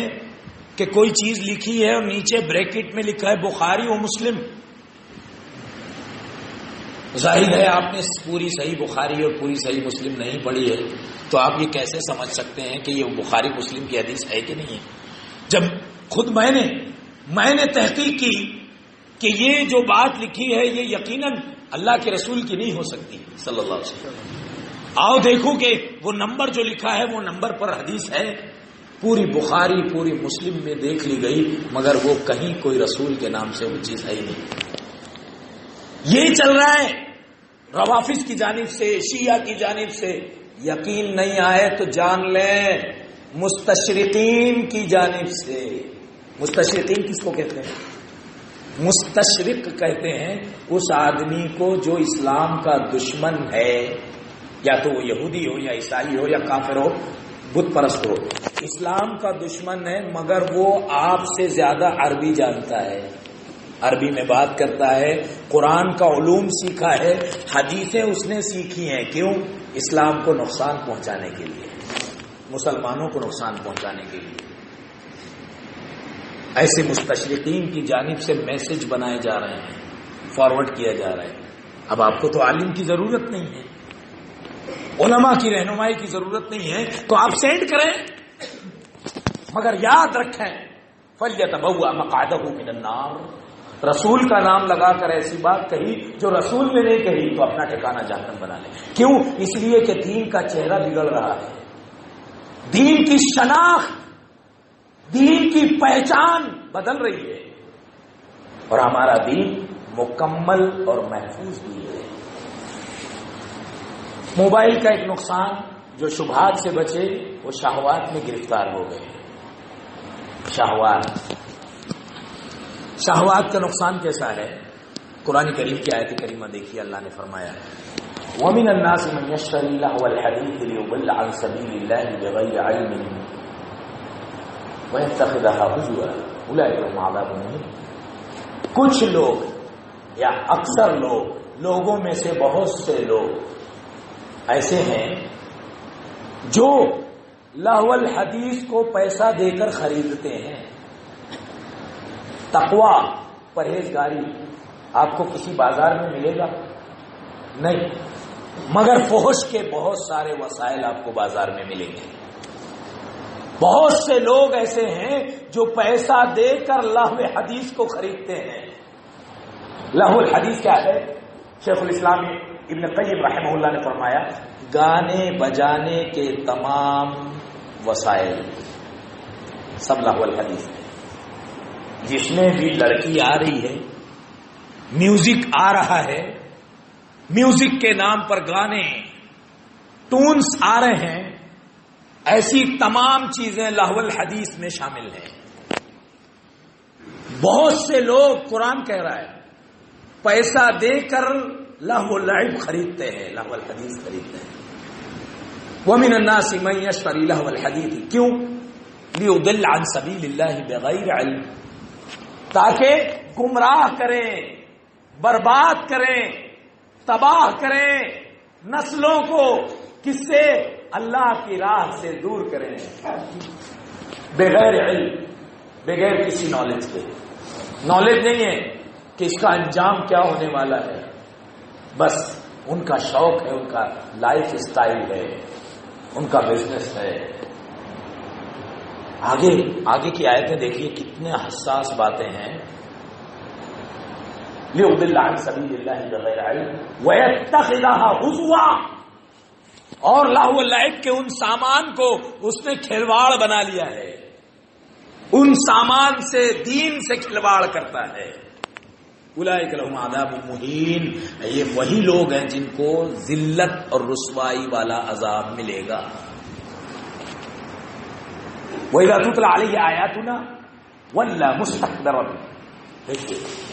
کہ کوئی چیز لکھی ہے اور نیچے بریکٹ میں لکھا ہے بخاری و مسلم۔ ظاہر ہے آپ نے پوری صحیح بخاری اور پوری صحیح مسلم نہیں پڑھی ہے، تو آپ یہ کیسے سمجھ سکتے ہیں کہ یہ بخاری مسلم کی حدیث ہے کہ نہیں ہے، جب خود میں نے تحقیق کی کہ یہ جو بات لکھی ہے یہ یقیناً اللہ کے رسول کی نہیں ہو سکتی صلی اللہ علیہ وسلم۔ آؤ دیکھو کہ وہ نمبر جو لکھا ہے وہ نمبر پر حدیث ہے، پوری بخاری پوری مسلم میں دیکھ لی گئی، مگر وہ کہیں کوئی رسول کے نام سے وہ چیز ہے ہی نہیں۔ یہ چل رہا ہے روافض کی جانب سے، شیعہ کی جانب سے۔ یقین نہیں آئے تو جان لیں مستشرقین کی جانب سے۔ مستشرقین کس کو کہتے ہیں؟ مستشرق کہتے ہیں اس آدمی کو جو اسلام کا دشمن ہے، یا تو وہ یہودی ہو یا عیسائی ہو یا کافر ہو، بت پرست ہو، اسلام کا دشمن ہے مگر وہ آپ سے زیادہ عربی جانتا ہے، عربی میں بات کرتا ہے، قرآن کا علوم سیکھا ہے، حدیثیں اس نے سیکھی ہیں، کیوں؟ اسلام کو نقصان پہنچانے کے لیے، مسلمانوں کو نقصان پہنچانے کے لیے۔ ایسے مستشرقین کی جانب سے میسج بنائے جا رہے ہیں، فارورڈ کیا جا رہا ہے۔ اب آپ کو تو عالم کی ضرورت نہیں ہے، علماء کی رہنمائی کی ضرورت نہیں ہے، تو آپ سینڈ کریں، مگر یاد رکھیں فَلْيَتَبَوَّأْ مَقْعَدَهُ مِنَ النَّارِ، رسول کا نام لگا کر ایسی بات کہی جو رسول نے نہیں کہی تو اپنا ٹھکانہ جہنم بنا لے۔ کیوں؟ اس لیے کہ دین کا چہرہ بگڑ رہا ہے، دین کی شناخت، دین کی پہچان بدل رہی ہے، اور ہمارا دین مکمل اور محفوظ بھی ہے۔ موبائل کا ایک نقصان جو شبہات سے بچے وہ شہوات میں گرفتار ہو گئے۔ شہوات کا نقصان کیسا ہے؟ قرآن کریم کی آیت کریمہ دیکھیے، اللہ نے فرمایا وَمِنَ النَّاسِ مَن يَشْتَرِي لَهْوَ الْحَدِيثِ لِيُضِلَّ عَن سَبِيلِ اللَّهِ بِغَيْرِ عِلْمٍ وَيَتَّخِذَهَا هُزُوًا أُولَٰئِكَ لَهُمْ عَذَابٌ مُّهِينٌ۔ کچھ لوگ یا اکثر لوگوں میں سے بہت سے لوگ ایسے ہیں جو لہو الحدیث کو پیسہ دے کر خریدتے ہیں۔ تقوی، پرہیزگاری آپ کو کسی بازار میں ملے گا نہیں، مگر فحش کے بہت سارے وسائل آپ کو بازار میں ملیں گے۔ بہت سے لوگ ایسے ہیں جو پیسہ دے کر لہو حدیث کو خریدتے ہیں۔ لہو الحدیث کیا ہے؟ شیخ الاسلام ابن قیم رحمہ اللہ نے فرمایا گانے بجانے کے تمام وسائل سب لہو الحدیث ہے۔ جس میں بھی لڑکی آ رہی ہے، میوزک آ رہا ہے، میوزک کے نام پر گانے، ٹونز آ رہے ہیں، ایسی تمام چیزیں لہو الحدیث میں شامل ہیں۔ بہت سے لوگ، قرآن کہہ رہا ہے، پیسہ دے کر لہو العب خریدتے ہیں، لہو الحدیث خریدتے ہیں۔ وَمِنَ النَّاسِ مَن يَشْتَرِي لَهْوَ الْحَدِيثِ، کیوں؟ لِيُضِلَّ عَن سَبِيلِ اللَّهِ بِغَيْرِ عِلْمٍ، تاکہ گمراہ کریں، برباد کریں، تباہ کریں نسلوں کو، کس سے؟ اللہ کی راہ سے دور کریں بغیر علم، بغیر کسی نالج کے. نالج نہیں ہے کہ اس کا انجام کیا ہونے والا ہے، بس ان کا شوق ہے، ان کا لائف اسٹائل ہے، ان کا بزنس ہے. آگے کی آیتیں دیکھیے کتنے حساس باتیں ہیں. لِيُضِلَّ عَن سَبِيلِ اللَّهِ بِغَيْرِ عِلْمٍ وَيَتَّخِذَهَا هُزُوًا، اور لہو و لعب کے ان سامان کو اس نے کھلواڑ بنا لیا ہے، ان سامان سے دین سے کھلواڑ کرتا ہے. اولئک لہم عذاب مہین، یہ وہی لوگ ہیں جن کو ذلت اور رسوائی والا عذاب ملے گا. وَإِذَا تُتْلَىٰ عَلَيْهِ آيَاتُنَا وَلَّىٰ مُسْتَكْبِرًا.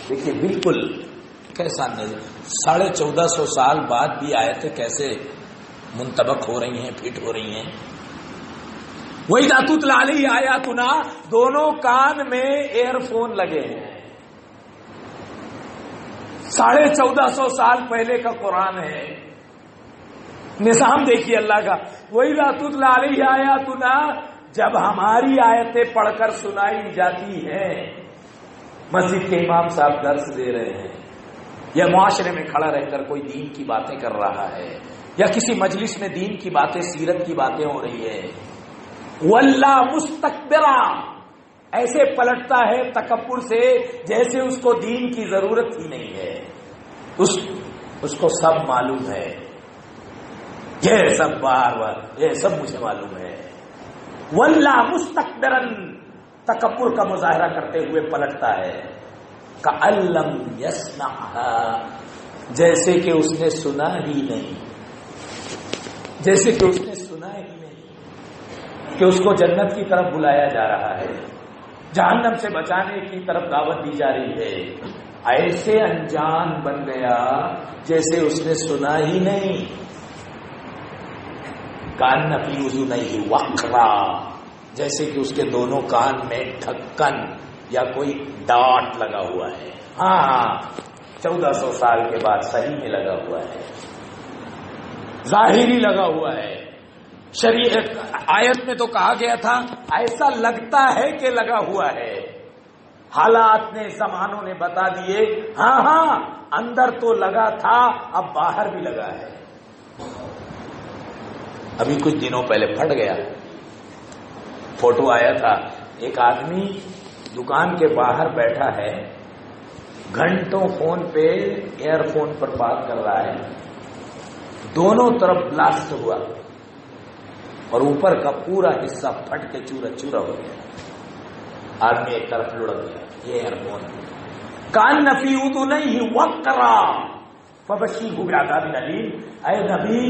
دیکھیے بالکل کیسا نظر، 1450 سال بعد بھی آیتیں کیسے منطبق ہو رہی ہیں، فٹ ہو رہی ہیں. وَإِذَا تُتْلَىٰ عَلَيْهِ آيَاتُنَا، دونوں کان میں ایئر فون لگے ہیں. 1450 سال پہلے کا قرآن ہے. نظام دیکھیے اللہ کا. وَإِذَا تُتْلَىٰ عَلَيْهِ آيَاتُنَا، جب ہماری آیتیں پڑھ کر سنائی جاتی ہیں، مسجد کے امام صاحب درس دے رہے ہیں، یا معاشرے میں کھڑا رہ کر کوئی دین کی باتیں کر رہا ہے، یا کسی مجلس میں دین کی باتیں، سیرت کی باتیں ہو رہی ہے، واللہ مستکبرا، ایسے پلٹتا ہے تکبر سے جیسے اس کو دین کی ضرورت ہی نہیں ہے. اس کو سب معلوم ہے، یہ سب بار یہ سب مجھے معلوم ہے. واللہ مستکبرن، تکبر کا مظاہرہ کرتے ہوئے پلٹتا ہے. کأن لم یسمعها، جیسے کہ اس نے سنا ہی نہیں، جیسے کہ اس نے سنا ہی نہیں کہ اس کو جنت کی طرف بلایا جا رہا ہے، جہنم سے بچانے کی طرف دعوت دی جا رہی ہے. ایسے انجان بن گیا جیسے اس نے سنا ہی نہیں. کان فی اذنیہ وقرا، جیسے کہ اس کے دونوں کان میں ڈھکن یا کوئی ڈاٹ لگا ہوا ہے. ہاں 1400 سال کے بعد صحیح میں لگا ہوا ہے، ظاہری لگا ہوا ہے. شریعت آیت میں تو کہا گیا تھا ایسا لگتا ہے کہ لگا ہوا ہے. حالات نے، زمانوں نے بتا دیے ہاں اندر تو لگا تھا، اب باہر بھی لگا ہے. ابھی کچھ دنوں پہلے پھٹ گیا، فوٹو آیا تھا، ایک آدمی دکان کے باہر بیٹھا ہے، گھنٹوں فون پہ ایئر فون پر بات کر رہا ہے، دونوں طرف بلاسٹ ہوا اور اوپر کا پورا حصہ پھٹ کے چورا چورا ہو گیا. آدمی ایک طرف لڑک گیا. یہ ایئر فون کان فی اذنیہ وقرا فبشرہ بعذاب الیم. اے نبی،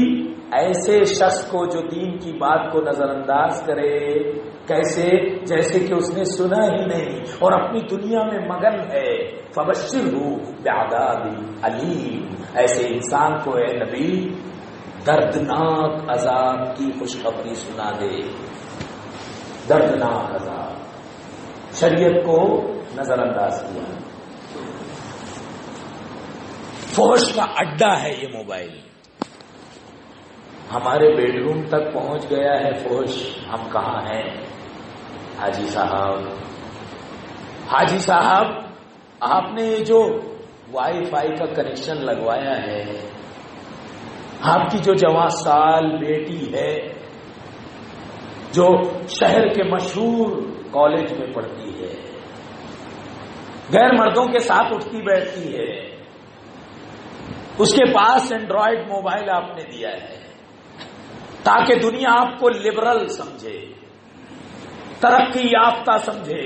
ایسے شخص کو جو دین کی بات کو نظر انداز کرے، کیسے؟ جیسے کہ اس نے سنا ہی نہیں اور اپنی دنیا میں مگن ہے. فبشرہ بعذاب الیم، ایسے انسان کو اے نبی دردناک عذاب کی خوشخبری سنا دے. دردناک عذاب. شریعت کو نظر انداز کیا. فحش کا اڈا ہے یہ موبائل. ہمارے بیڈ روم تک پہنچ گیا ہے فحش. ہم کہاں ہیں؟ حاجی صاحب آپ نے یہ جو وائی فائی کا کنیکشن لگوایا ہے، آپ کی جو جوان سال بیٹی ہے جو شہر کے مشہور کالج میں پڑھتی ہے، غیر مردوں کے ساتھ اٹھتی بیٹھتی ہے، اس کے پاس اینڈرائڈ موبائل آپ نے دیا ہے تاکہ دنیا آپ کو لبرل سمجھے، ترقی یافتہ سمجھے،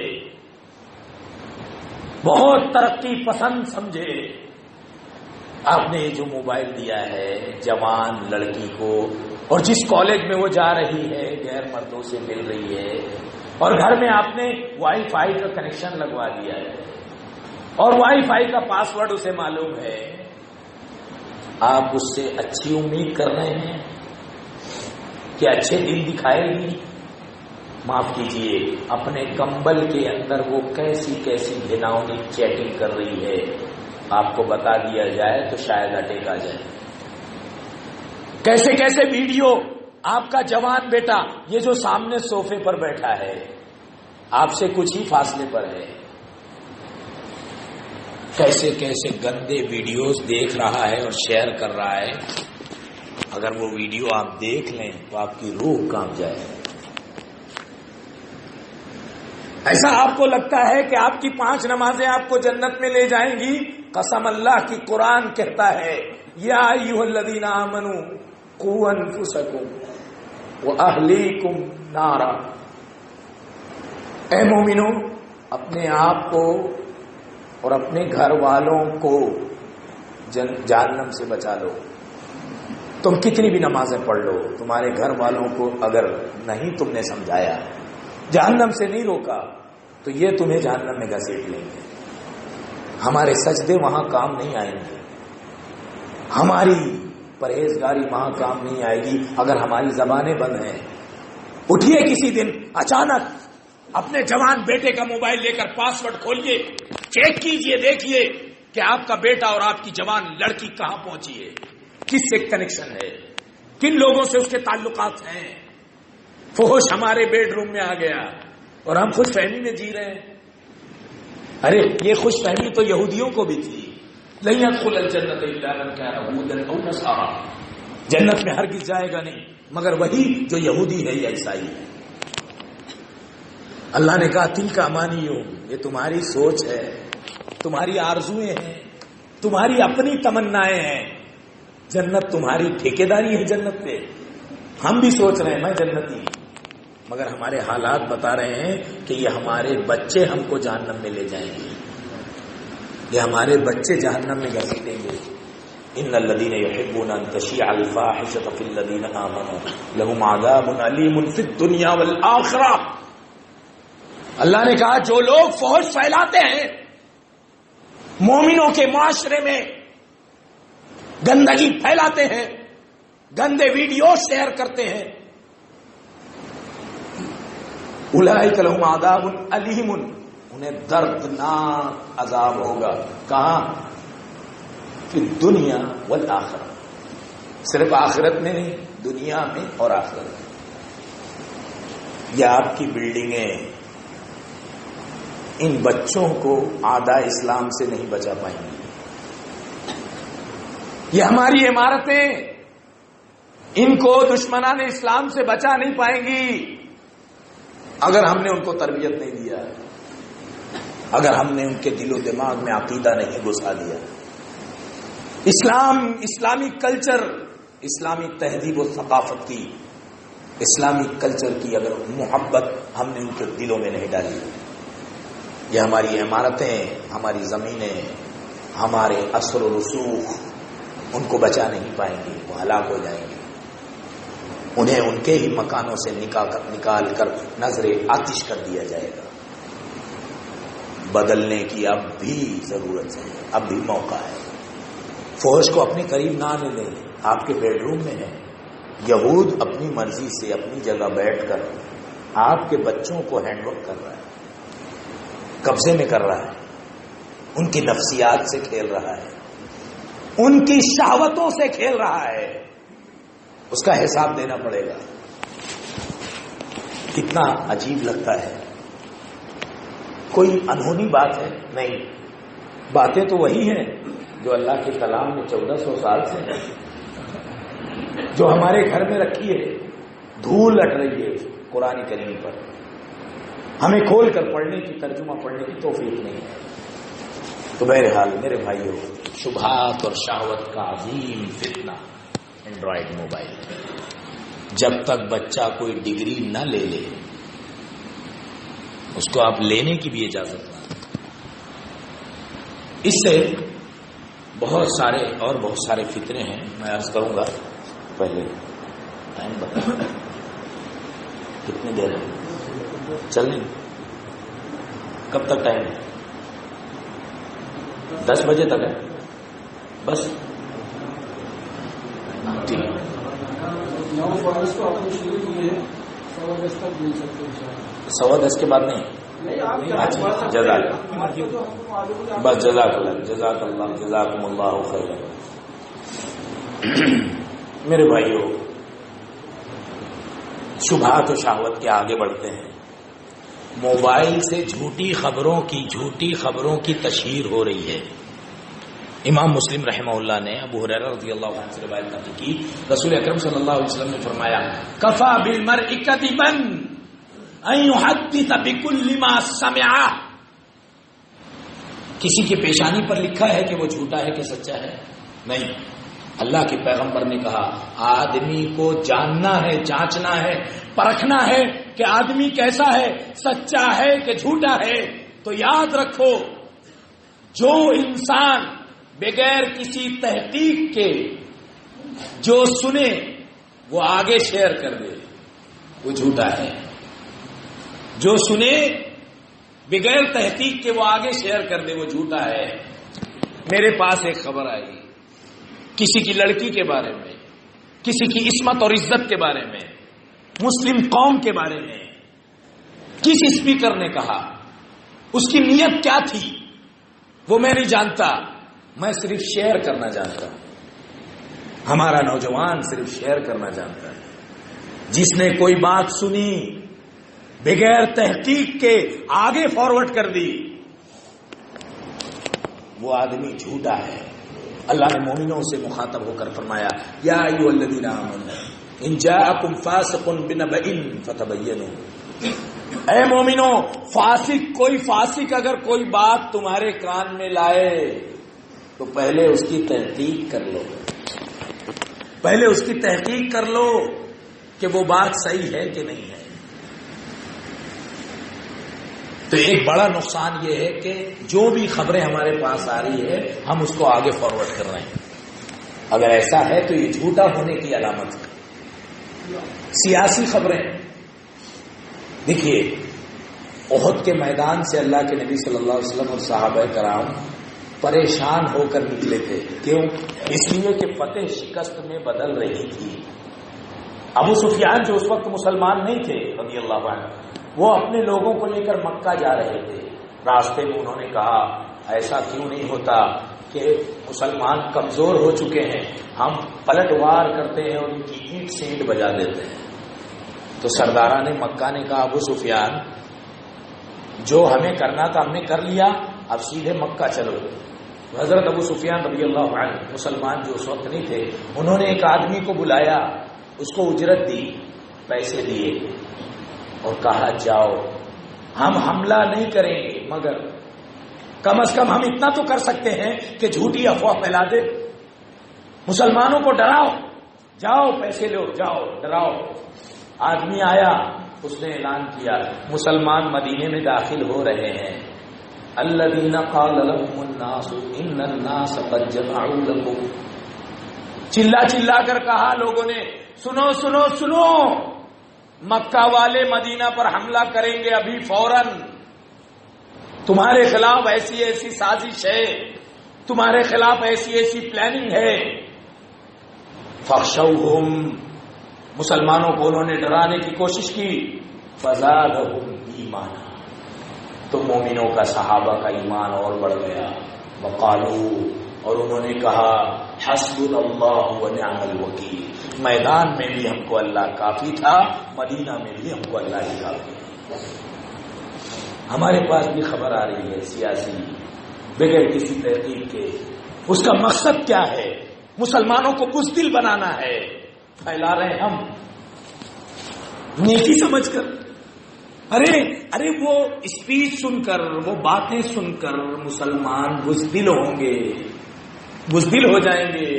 بہت ترقی پسند سمجھے. آپ نے یہ جو موبائل دیا ہے جوان لڑکی کو، اور جس کالج میں وہ جا رہی ہے غیر مردوں سے مل رہی ہے، اور گھر میں آپ نے وائی فائی کا کنیکشن لگوا دیا ہے اور وائی فائی کا پاسورڈ اسے معلوم ہے. آپ اس سے اچھی امید کر رہے ہیں کہ اچھے دن دکھائے گی؟ معاف کیجئے، اپنے کمبل کے اندر وہ کیسی کیسی گھناؤنی چیٹنگ کر رہی ہے، آپ کو بتا دیا جائے تو شاید اٹیک آ جائے. کیسے کیسے ویڈیو آپ کا جوان بیٹا یہ جو سامنے صوفے پر بیٹھا ہے آپ سے کچھ ہی فاصلے پر ہے، کیسے کیسے گندے ویڈیوز دیکھ رہا ہے اور شیئر کر رہا ہے. اگر وہ ویڈیو آپ دیکھ لیں تو آپ کی روح کانپ جائے. ایسا آپ کو لگتا ہے کہ آپ کی 5 نمازیں آپ کو جنت میں لے جائیں گی؟ قسم اللہ کی، قرآن کہتا ہے یا ایھا الذین آمنوا قوا انفسکم واہلیکم نارا، اے مومنو اپنے آپ کو اور اپنے گھر والوں کو جہنم سے بچا لو. تم کتنی بھی نمازیں پڑھ لو، تمہارے گھر والوں کو اگر نہیں تم نے سمجھایا، جہنم سے نہیں روکا، تو یہ تمہیں جہنم میں گھسیٹ لیں گے. ہمارے سجدے وہاں کام نہیں آئیں گے، ہماری پرہیزگاری وہاں کام نہیں آئے گی اگر ہماری زبانیں بند ہیں. اٹھیے کسی دن اچانک اپنے جوان بیٹے کا موبائل لے کر پاسورڈ کھولیے، چیک کیجئے، دیکھیے کہ آپ کا بیٹا اور آپ کی جوان لڑکی کہاں پہنچی ہے، کس سے کنیکشن ہے، کن لوگوں سے اس کے تعلقات ہیں. فحش ہمارے بیڈ روم میں آ گیا اور ہم خوش فہمی میں جی رہے ہیں. ارے یہ خوش فہمی تو یہودیوں کو بھی تھی. لن يدخل الجنة الا من كان هودا او نصارى، جنت میں ہرگز جائے گا نہیں مگر وہی جو یہودی ہے یا عیسائی ہے. اللہ نے کہا تلک امانیہم، یہ تمہاری سوچ ہے، تمہاری آرزویں ہیں، تمہاری اپنی تمنائیں ہیں. جنت تمہاری ٹھیکیداری ہے جنت پہ. ہم بھی سوچ رہے ہیں میں جنتی، مگر ہمارے حالات بتا رہے ہیں کہ یہ ہمارے بچے ہم کو جہنم میں لے جائیں گے، یہ ہمارے بچے جہنم میں گھسیٹیں گے. ان الذين يحبون ان تشيع الفاحشة في الذين آمنوا لهم عذاب أليم في الدنيا والآخرة. اللہ نے کہا جو لوگ فحش پھیلاتے ہیں، مومنوں کے معاشرے میں گندگی پھیلاتے ہیں، گندے ویڈیو شیئر کرتے ہیں، اولئک لهم عذاب أليم، انہیں دردناک عذاب ہوگا. کہاں؟ فی الدنیا والآخرہ، صرف آخرت میں نہیں، دنیا میں اور آخرت میں. یہ آپ کی بلڈنگیں ان بچوں کو اعداء اسلام سے نہیں بچا پائیں گی. یہ ہماری عمارتیں ان کو دشمنان اسلام سے بچا نہیں پائیں گی اگر ہم نے ان کو تربیت نہیں دیا، اگر ہم نے ان کے دل و دماغ میں عقیدہ نہیں گھسا دیا. اسلام، اسلامی کلچر، اسلامی تہذیب و ثقافت کی، اسلامی کلچر کی اگر محبت ہم نے ان کے دلوں میں نہیں ڈالی، یہ ہماری عمارتیں، ہماری زمینیں، ہمارے اثر و رسوخ ان کو بچا نہیں پائیں گے، وہ ہلاک ہو جائیں گے. انہیں ان کے ہی مکانوں سے نکال کر نظر آتش کر دیا جائے گا. بدلنے کی اب بھی ضرورت ہے، اب بھی موقع ہے. فحش کو اپنے قریب نہ آنے دیں. آپ کے بیڈ روم میں ہے، یہود اپنی مرضی سے اپنی جگہ بیٹھ کر آپ کے بچوں کو ہینڈ اوور کر رہا ہے، قبضے میں کر رہا ہے، ان کی نفسیات سے کھیل رہا ہے، ان کی شہوتوں سے کھیل رہا ہے. اس کا حساب دینا پڑے گا. کتنا عجیب لگتا ہے. کوئی انہونی بات ہے نہیں، باتیں تو وہی ہیں جو اللہ کے کلام میں 1400 سال سے ہے، جو ہمارے گھر میں رکھی ہے. دھول لٹ رہی ہے قرآن کریم پر، ہمیں کھول کر پڑھنے کی، ترجمہ پڑھنے کی توفیق نہیں ہے. تو بہرحال میرے بھائیوں، شبہات اور شہوت کا عظیم فتنہ اینڈرائڈ موبائل. جب تک بچہ کوئی ڈگری نہ لے لے اس کو آپ لینے کی بھی اجازت نہ. اس سے بہت سارے فتنے ہیں. میں عرض کروں گا. پہلے ٹائم بتا کتنی دیر ہے چلنے؟ کب تک ٹائم ہے؟ 10 بجے تک ہے بس. ٹھیک ہے. 10:15 کے بعد نہیں. بس جزاک اللہ خیر. میرے بھائیوں، شبہات و شہوت کے آگے بڑھتے ہیں. موبائل سے جھوٹی خبروں کی تشہیر ہو رہی ہے. امام مسلم رحمہ اللہ نے ابو ہریرہ رضی اللہ عنہ سے روایت نقل کی، رسول اکرم صلی اللہ علیہ وسلم نے فرمایا کفا بالمرء کذبا ان يحدث بكل ما سمع. کسی کی پیشانی پر لکھا ہے کہ وہ جھوٹا ہے کہ سچا ہے؟ نہیں. اللہ کے پیغمبر نے کہا آدمی کو جاننا ہے، جانچنا ہے، پرکھنا ہے کہ آدمی کیسا ہے، سچا ہے کہ جھوٹا ہے. تو یاد رکھو، جو انسان بغیر کسی تحقیق کے جو سنے وہ آگے شیئر کر دے وہ جھوٹا ہے. جو سنے بغیر تحقیق کے وہ آگے شیئر کر دے وہ جھوٹا ہے. میرے پاس ایک خبر آئی کسی کی لڑکی کے بارے میں، کسی کی عصمت اور عزت کے بارے میں، مسلم قوم کے بارے میں. کس اسپیکر نے کہا، اس کی نیت کیا تھی وہ میں نہیں جانتا، میں صرف شیئر کرنا جانتا ہوں. ہمارا نوجوان صرف شیئر کرنا جانتا ہے. جس نے کوئی بات سنی بغیر تحقیق کے آگے فارورڈ کر دی وہ آدمی جھوٹا ہے. اللہ نے مومنوں سے مخاطب ہو کر فرمایا یا ایھا الذین آمنوا ان جاءکم فاسق بنبأ فتبینوا. اے مومنوں، کوئی فاسق اگر کوئی بات تمہارے کان میں لائے تو پہلے اس کی تحقیق کر لو، پہلے اس کی تحقیق کر لو کہ وہ بات صحیح ہے کہ نہیں ہے. تو ایک بڑا نقصان یہ ہے کہ جو بھی خبریں ہمارے پاس آ رہی ہے ہم اس کو آگے فارورڈ کر رہے ہیں. اگر ایسا ہے تو یہ جھوٹا ہونے کی علامت ہے. سیاسی خبریں دیکھیے، احد کے میدان سے اللہ کے نبی صلی اللہ علیہ وسلم اور صحابہ کرام پریشان ہو کر نکلے تھے. کیوں؟ اس لیے کہ فتح شکست میں بدل رہی تھی. ابو سفیان جو اس وقت مسلمان نہیں تھے رضی اللہ عنہ، وہ اپنے لوگوں کو لے کر مکہ جا رہے تھے. راستے میں انہوں نے کہا ایسا کیوں نہیں ہوتا کہ مسلمان کمزور ہو چکے ہیں، ہم پلٹ وار کرتے ہیں اور ان کی اینٹ سے اینٹ بجا دیتے ہیں. تو سرداران مکہ نے کہا ابو سفیان جو ہمیں کرنا تھا ہم نے کر لیا، اب سیدھے مکہ چلو. حضرت ابو سفیان رضی اللہ عنہ مسلمان جو اس وقت نہیں تھے، انہوں نے ایک آدمی کو بلایا، اس کو اجرت دی، پیسے دیے اور کہا جاؤ ہم حملہ نہیں کریں گے مگر کم از کم ہم اتنا تو کر سکتے ہیں کہ جھوٹی افواہ پھیلا دے، مسلمانوں کو ڈراؤ، جاؤ پیسے لو، جاؤ ڈراؤ. آدمی آیا، اس نے اعلان کیا مسلمان مدینے میں داخل ہو رہے ہیں. الذین قال لهم الناس ان الناس قد جمعوا لكم. چلا چلا کر کہا لوگوں نے سنو سنو سنو، مکہ والے مدینہ پر حملہ کریں گے ابھی فوراً، تمہارے خلاف ایسی ایسی سازش ہے، تمہارے خلاف ایسی ایسی پلاننگ ہے. فخشوہم، مسلمانوں کو انہوں نے ڈرانے کی کوشش کی. فزادہم ایمانا، تو مومنوں کا صحابہ کا ایمان اور بڑھ گیا. وقالو، اور انہوں نے کہا حسبنا اللہ ونعم الوکیل. میدان میں بھی ہم کو اللہ کافی تھا، مدینہ میں بھی ہم کو اللہ ہی کافی ہے. ہمارے پاس بھی خبر آ رہی ہے سیاسی، بغیر کسی تحقیق کے. اس کا مقصد کیا ہے؟ مسلمانوں کو بزدل بنانا ہے. پھیلا رہے ہیں ہم نیکی سمجھ کر. ارے وہ اسپیچ سن کر، وہ باتیں سن کر مسلمان بزدل ہوں گے، بزدل ہو جائیں گے.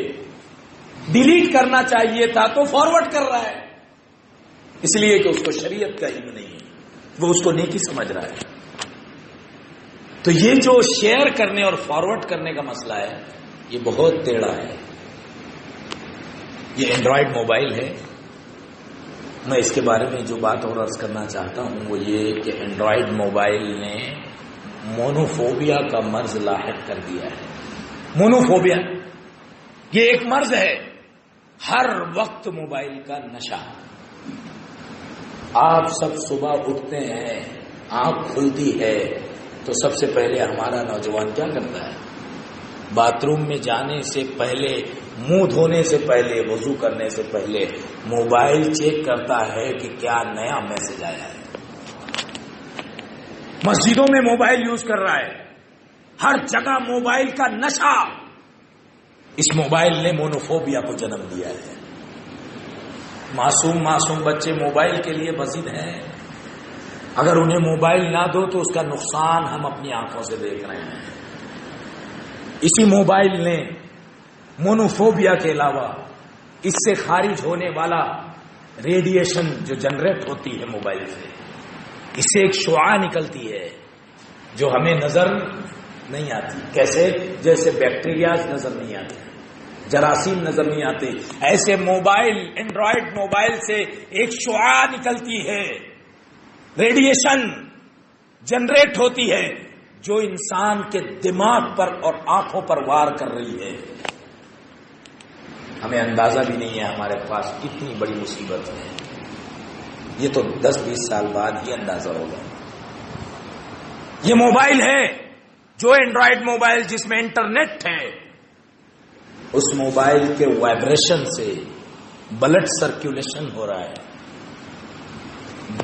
ڈیلیٹ کرنا چاہیے تھا تو فارورڈ کر رہا ہے، اس لیے کہ اس کو شریعت کا علم نہیں ہے، وہ اس کو نیکی سمجھ رہا ہے. تو یہ جو شیئر کرنے اور فارورڈ کرنے کا مسئلہ ہے یہ بہت ٹیڑھا ہے. یہ اینڈرائڈ موبائل ہے. میں اس کے بارے میں جو بات اور عرض کرنا چاہتا ہوں وہ یہ کہ اینڈرائڈ موبائل نے مونوفوبیا کا مرض لاحق کر دیا ہے. مونوفوبیا یہ ایک مرض ہے، ہر وقت موبائل کا نشہ. آپ سب صبح اٹھتے ہیں، آنکھ کھلتی ہے تو سب سے پہلے ہمارا نوجوان کیا کرتا ہے؟ باتھ روم میں جانے سے پہلے منہ دھونے سے پہلے، وضو کرنے سے پہلے موبائل چیک کرتا ہے کہ کیا نیا میسج آیا ہے. مسجدوں میں موبائل یوز کر رہا ہے، ہر جگہ موبائل کا نشہ. اس موبائل نے مونوفوبیا کو جنم دیا ہے. معصوم بچے موبائل کے لیے بزید ہیں. اگر انہیں موبائل نہ دو تو اس کا نقصان ہم اپنی آنکھوں سے دیکھ رہے ہیں. اسی موبائل نے مونوفوبیا کے علاوہ اس سے خارج ہونے والا ریڈیشن جو جنریٹ ہوتی ہے موبائل سے، اس سے ایک شعاع نکلتی ہے جو ہمیں نظر نہیں آتی. کیسے؟ جیسے بیکٹیریاز نظر نہیں آتے، جراثیم نظر نہیں آتے، ایسے موبائل، اینڈرائڈ موبائل سے ایک شعاع نکلتی ہے، ریڈیشن جنریٹ ہوتی ہے جو انسان کے دماغ پر اور آنکھوں پر وار کر رہی ہے. ہمیں اندازہ بھی نہیں ہے ہمارے پاس کتنی بڑی مصیبت ہے. یہ تو 10-20 سال بعد ہی اندازہ ہوگا. یہ موبائل ہے جو اینڈرائڈ موبائل جس میں انٹرنیٹ ہے، اس موبائل کے وائبریشن سے بلڈ سرکولیشن ہو رہا ہے،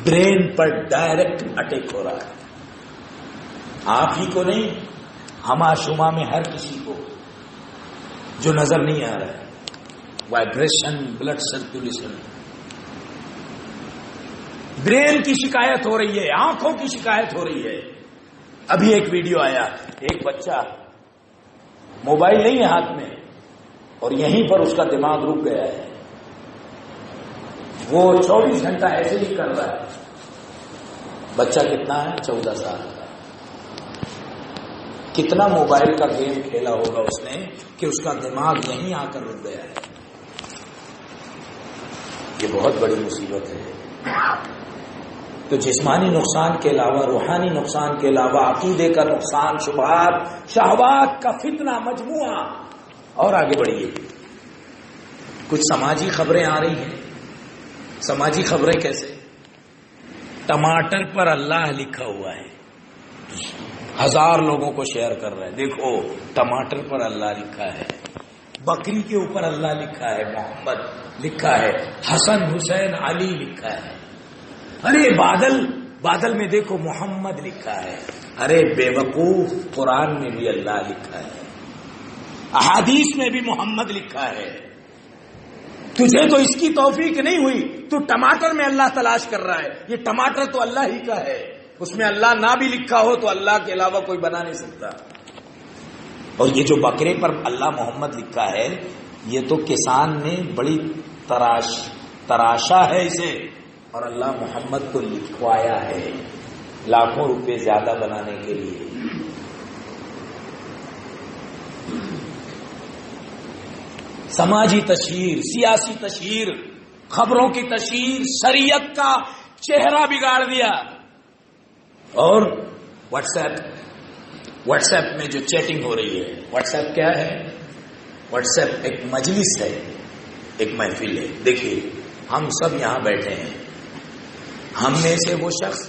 برین پر ڈائریکٹ اٹیک ہو رہا ہے. آپ ہی کو نہیں، ہما شما میں ہر کسی کو جو نظر نہیں آ رہا ہے. وائبریشن، بلڈ سرکولیشن، برین کی شکایت ہو رہی ہے، آنکھوں کی شکایت ہو رہی ہے. ابھی ایک ویڈیو آیا، ایک بچہ موبائل نہیں ہے ہاتھ میں اور یہیں پر اس کا دماغ رک گیا ہے. وہ 24 گھنٹہ ایسے ہی کر رہا ہے. بچہ کتنا ہے؟ 14 سال کا. کتنا موبائل کا گیم کھیلا ہوگا اس نے کہ اس کا دماغ یہیں آ کر رک گیا ہے. یہ بہت بڑی مصیبت ہے. تو جسمانی نقصان کے علاوہ، روحانی نقصان کے علاوہ، عقیدے کا نقصان، شبہات، شہوات کا فتنہ، مجموعہ. اور آگے بڑھیے، کچھ سماجی خبریں آ رہی ہیں. سماجی خبریں کیسے؟ ٹماٹر پر اللہ لکھا ہوا ہے، 1000 لوگوں کو شیئر کر رہے ہیں. دیکھو ٹماٹر پر اللہ لکھا ہے، بکری کے اوپر اللہ لکھا ہے، محمد لکھا ہے، حسن حسین علی لکھا ہے. ارے بادل میں دیکھو محمد لکھا ہے. ارے بے وقوف، قرآن میں بھی اللہ لکھا ہے، احادیث میں بھی محمد لکھا ہے. تجھے تو اس کی توفیق نہیں ہوئی، تو ٹماٹر میں اللہ تلاش کر رہا ہے. یہ ٹماٹر تو اللہ ہی کا ہے، اس میں اللہ نہ بھی لکھا ہو تو اللہ کے علاوہ کوئی بنا نہیں سکتا. اور یہ جو بکرے پر اللہ محمد لکھا ہے، یہ تو کسان نے بڑی تراشا ہے اسے، اور اللہ محمد کو لکھوایا ہے لاکھوں روپے زیادہ بنانے کے لیے. سماجی تشہیر، سیاسی تشہیر، خبروں کی تشہیر، شریعت کا چہرہ بگاڑ دیا. اور واٹس ایپ میں جو چیٹنگ ہو رہی ہے، واٹس ایپ کیا ہے؟ واٹس ایپ ایک مجلس ہے، ایک محفل ہے. دیکھیے ہم سب یہاں بیٹھے ہیں، ہم میں سے وہ شخص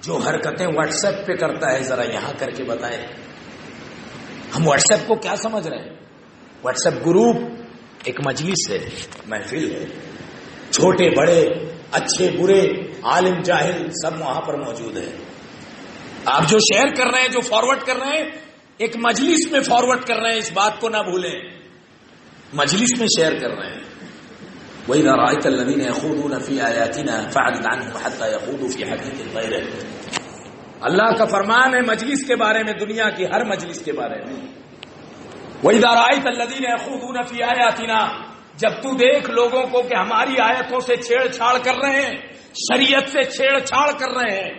جو حرکتیں واٹس ایپ پہ کرتا ہے ذرا یہاں کر کے بتائیں. ہم واٹس ایپ کو کیا سمجھ رہے ہیں؟ واٹس ایپ گروپ ایک مجلس ہے، محفل ہے، چھوٹے بڑے، اچھے برے، عالم جاہل سب وہاں پر موجود ہے. آپ جو شیئر کر رہے ہیں، جو فارورڈ کر رہے ہیں، ایک مجلس میں فارورڈ کر رہے ہیں، اس بات کو نہ بھولیں. مجلس میں شیئر کر رہے ہیں. وَإِذَا رَأَيْتَ الَّذِينَ يَخُوضُونَ فِي آيَاتِنَا فَأَعْرِضْ عَنْهُمْ حَتَّى يَخُوضُوا فِي حَدِيثٍ غَيْرِهِ. اللہ کا فرمان ہے مجلس کے بارے میں، دنیا کی ہر مجلس کے بارے میں. وَإِذَا رَأَيْتَ الَّذِينَ يَخُوضُونَ فِي آيَاتِنَا، جب تو دیکھ لوگوں کو کہ ہماری آیتوں سے چھیڑ چھاڑ کر رہے ہیں، شریعت سے چھیڑ چھاڑ کر رہے ہیں،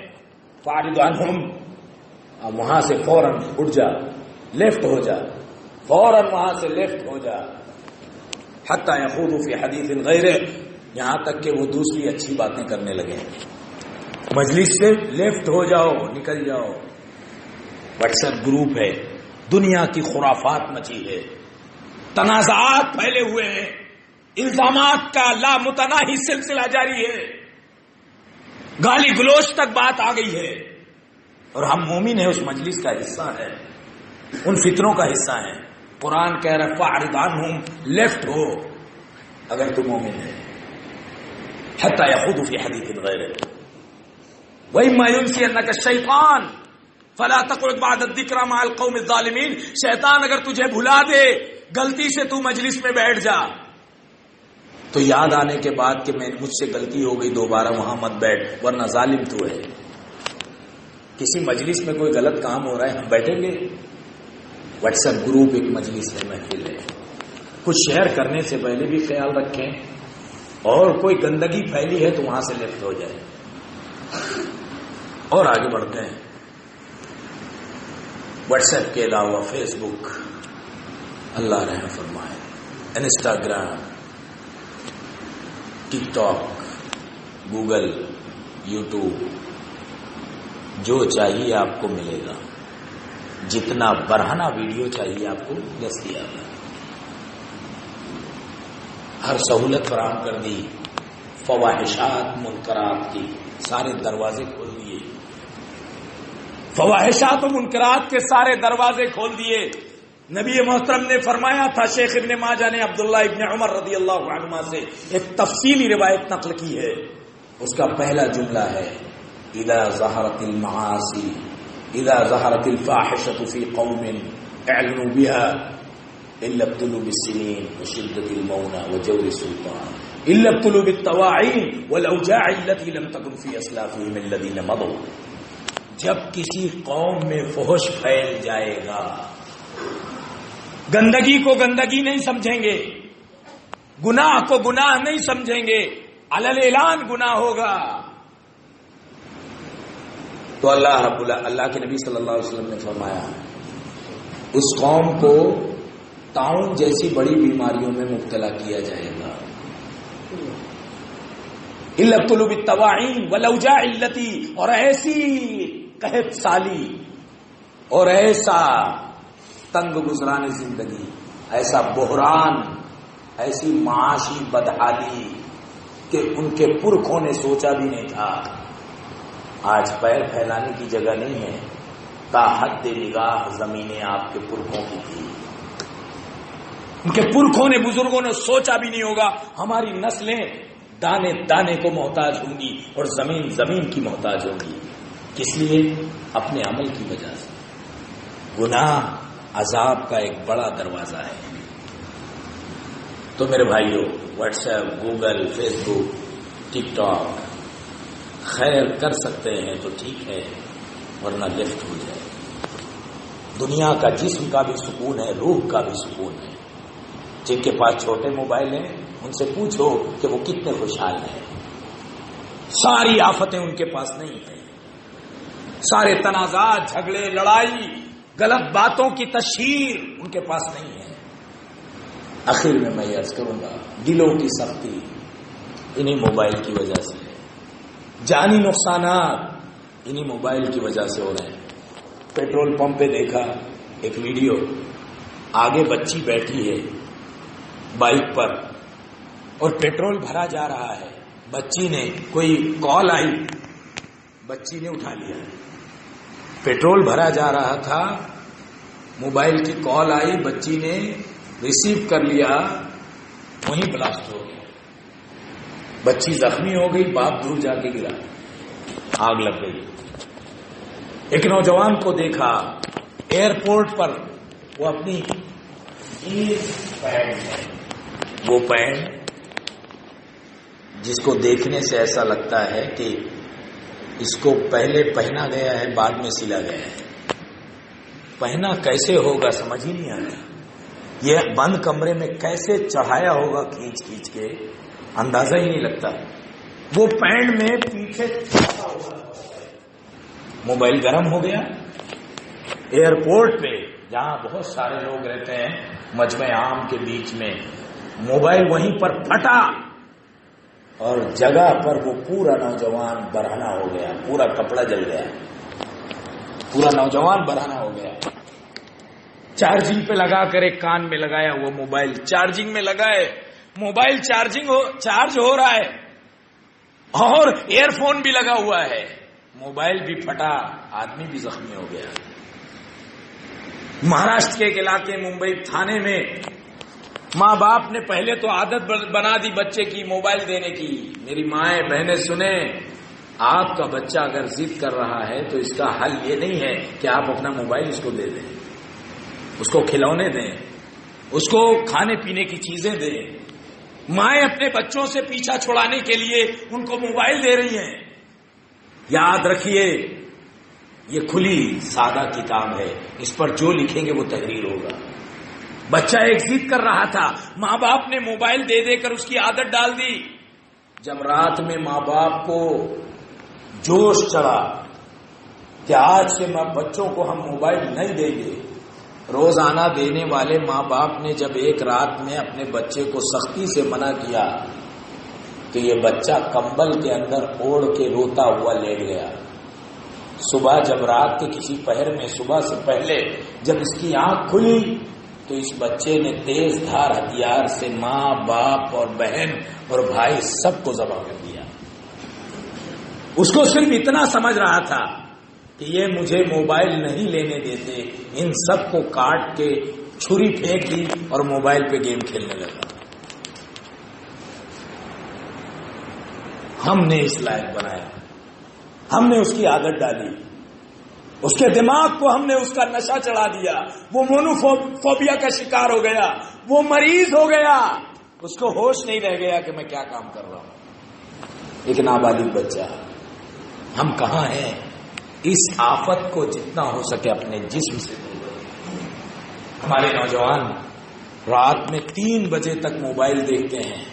فَأَعْرِضْ عَنْهُمْ، وہاں سے فوراً اٹھ جا، لیفٹ ہو جا، فوراً وہاں سے لیفٹ ہو جا. حتی یخوضوا فی حدیث غیرہ، یہاں تک کہ وہ دوسری اچھی باتیں کرنے لگے. مجلس سے لیفٹ ہو جاؤ، نکل جاؤ. واٹس ایپ گروپ ہے، دنیا کی خرافات مچی ہے، تنازعات پھیلے ہوئے ہیں، الزامات کا لامتناہی سلسلہ جاری ہے، گالی گلوچ تک بات آ گئی ہے. اور ہم مومن ہیں، اس مجلس کا حصہ ہیں، ان فتنوں کا حصہ ہیں. قرآن کہہ رہا فاعرض عنہم، لیفٹ ہو اگر تم مومن ہے، حتی یخوضوا فی حدیث غیرہ، وَإِمَّا يُنْسِيَنَّكَ الشَّيْطَانُ فَلَا تَقْعُدْ بَعْدَ الذِّكْرَىٰ مَعَ الْقَوْمِ الظَّالِمِينَ۔ شیطان اگر تجھے بھلا دے، غلطی سے تو مجلس میں بیٹھ جا تو یاد آنے کے بعد کہ میں مجھ سے غلطی ہو گئی دوبارہ وہاں مت بیٹھ، ورنہ ظالم تو ہے۔ کسی مجلس میں کوئی غلط کام ہو رہا ہے، ہم بیٹھیں گے؟ واٹس ایپ گروپ ایک مجلس ہے، محفل ہے، کچھ شیئر کرنے سے پہلے بھی خیال رکھیں، اور کوئی گندگی پھیلی ہے تو وہاں سے لیفٹ ہو جائے اور آگے بڑھتے ہیں۔ واٹس ایپ کے علاوہ فیس بک، اللہ رحم فرمائے، انسٹاگرام، ٹک ٹاک، گوگل، یوٹیوب، جو چاہیے آپ کو ملے گا، جتنا برہنہ ویڈیو چاہیے آپ کو دستیاب ہے، ہر سہولت فراہم کر دی، فواحشات منکرات کی سارے دروازے کھول دیے، فواحشات و منکرات کے سارے دروازے کھول دیے۔ نبی محترم نے فرمایا تھا، شیخ ابن ماجہ نے عبداللہ ابن عمر رضی اللہ عنہما سے ایک تفصیلی روایت نقل کی ہے، اس کا پہلا جملہ ہے اذا ظہرت المعاصی اذا ظہرت الفاحشۃ فی قوم اعلنوا بها الا ابتلوا بالسنین وشدۃ المونہ وجور السلطان الا ابتلوا بالطواعین والاوجاع التي لم تكن في اسلافهم الذين مضوا۔ جب کسی قوم میں فحش پھیل جائے گا، گندگی کو گندگی نہیں سمجھیں گے، گناہ کو گناہ نہیں سمجھیں گے، علل اعلان گناہ ہوگا، تو اللہ کے نبی صلی اللہ علیہ وسلم نے فرمایا اس قوم کو طاعون جیسی بڑی بیماریوں میں مبتلا کیا جائے گا، الا ابتلوا بالطواعین والاوجاع التي، اور ایسی قحط سالی اور ایسا تنگ گزرانی زندگی، ایسا بحران، ایسی معاشی بدحالی کہ ان کے پرکھوں نے سوچا بھی نہیں تھا۔ آج پیر پھیلانے کی جگہ نہیں ہے، تا حد نگاہ زمینیں آپ کے پرکھوں کی تھی، ان کے پرکھوں نے، بزرگوں نے سوچا بھی نہیں ہوگا ہماری نسلیں دانے دانے کو محتاج ہوں گی اور زمین زمین کی محتاج ہوں گی۔ کس لیے؟ اپنے عمل کی وجہ سے۔ گناہ عذاب کا ایک بڑا دروازہ ہے۔ تو میرے بھائیوں، واٹس ایپ، گوگل، فیس بک، ٹک ٹاک، خیر کر سکتے ہیں تو ٹھیک ہے، ورنہ لیفٹ ہو جائے۔ دنیا کا جسم کا بھی سکون ہے، روح کا بھی سکون ہے۔ جن کے پاس چھوٹے موبائل ہیں ان سے پوچھو کہ وہ کتنے خوشحال ہیں، ساری آفتیں ان کے پاس نہیں ہیں، سارے تنازعات، جھگڑے، لڑائی، غلط باتوں کی تشہیر ان کے پاس نہیں ہے۔ آخر میں عرض کروں گا، دلوں کی سختی انہی موبائل کی وجہ سے، جانی نقصانات انہی موبائل کی وجہ سے ہو رہے ہیں۔ پیٹرول پمپ پہ دیکھا ایک ویڈیو، آگے بچی بیٹھی ہے بائک پر اور پیٹرول بھرا جا رہا ہے، بچی نے، کوئی کال آئی، بچی نے اٹھا لیا، پیٹرول بھرا جا رہا تھا، موبائل کی کال آئی، بچی نے ریسیو کر لیا، وہیں بلاسٹ ہو گیا، بچی زخمی ہو گئی، باپ دور جا کے گرا، آگ لگ گئی۔ ایک نوجوان کو دیکھا ایئرپورٹ پر، وہ اپنی وہ پینٹ جس کو دیکھنے سے ایسا لگتا ہے کہ اس کو پہلے پہنا گیا ہے بعد میں سلا گیا ہے، پہنا کیسے ہوگا سمجھ ہی نہیں آتا، یہ بند کمرے میں کیسے چڑھایا ہوگا کھینچ کھینچ کے، اندازہ ہی نہیں لگتا۔ وہ پینٹ میں پیچھے موبائل گرم ہو گیا، ایئرپورٹ پہ جہاں بہت سارے لوگ رہتے ہیں، مجمع عام کے بیچ میں موبائل وہیں پر پھٹا اور جگہ پر وہ پورا نوجوان برہنہ ہو گیا، پورا کپڑا جل گیا، پورا نوجوان برہنہ ہو گیا۔ چارجنگ پہ لگا کر ایک کان میں لگایا وہ موبائل، چارجنگ میں لگائے، موبائل چارج ہو رہا ہے اور ایئر فون بھی لگا ہوا ہے، موبائل بھی پھٹا، آدمی بھی زخمی ہو گیا۔ مہاراشٹر کے ایک علاقے ممبئی تھانے میں ماں باپ نے پہلے تو عادت بنا دی بچے کی موبائل دینے کی. میری مائیں بہنیں سنیں، آپ کا بچہ اگر ضد کر رہا ہے تو اس کا حل یہ نہیں ہے کہ آپ اپنا موبائل اس کو دے دیں، اس کو کھلونے دیں، اس کو کھانے پینے کی چیزیں دیں. مائیں اپنے بچوں سے پیچھا چھڑانے کے لیے ان کو موبائل دے رہی ہیں. یاد رکھیے یہ کھلی سادہ کتاب ہے، اس پر جو لکھیں گے وہ تحریر ہوگا. بچہ ایک ضد کر رہا تھا، ماں باپ نے موبائل دے دے کر اس کی عادت ڈال دی. جب رات میں ماں باپ کو جوش چڑھا کہ آج سے بچوں کو ہم موبائل نہیں دیں گے، روزانہ دینے والے ماں باپ نے جب ایک رات میں اپنے بچے کو سختی سے منع کیا کہ یہ بچہ کمبل کے اندر اوڑھ کے روتا ہوا لیٹ گیا. صبح جب رات کے کسی پہر میں صبح سے پہلے جب اس کی آنکھ کھلی تو اس بچے نے تیز دھار ہتھیار سے ماں باپ اور بہن اور بھائی سب کو ذبح کر دیا. اس کو صرف اتنا سمجھ رہا تھا کہ یہ مجھے موبائل نہیں لینے دیتے، ان سب کو کاٹ کے چھری پھینک دی اور موبائل پہ گیم کھیلنے لگا. ہم نے اس لائق بنایا، ہم نے اس کی عادت ڈالی، اس کے دماغ کو ہم نے اس کا نشہ چڑھا دیا. وہ مونوفوبیا کا شکار ہو گیا، وہ مریض ہو گیا، اس کو ہوش نہیں رہ گیا کہ میں کیا کام کر رہا ہوں. ایک نابالغ بچہ. ہم کہاں ہیں؟ اس آفت کو جتنا ہو سکے اپنے جسم سے دور کریں. ہمارے نوجوان رات میں 3 بجے تک موبائل دیکھتے ہیں،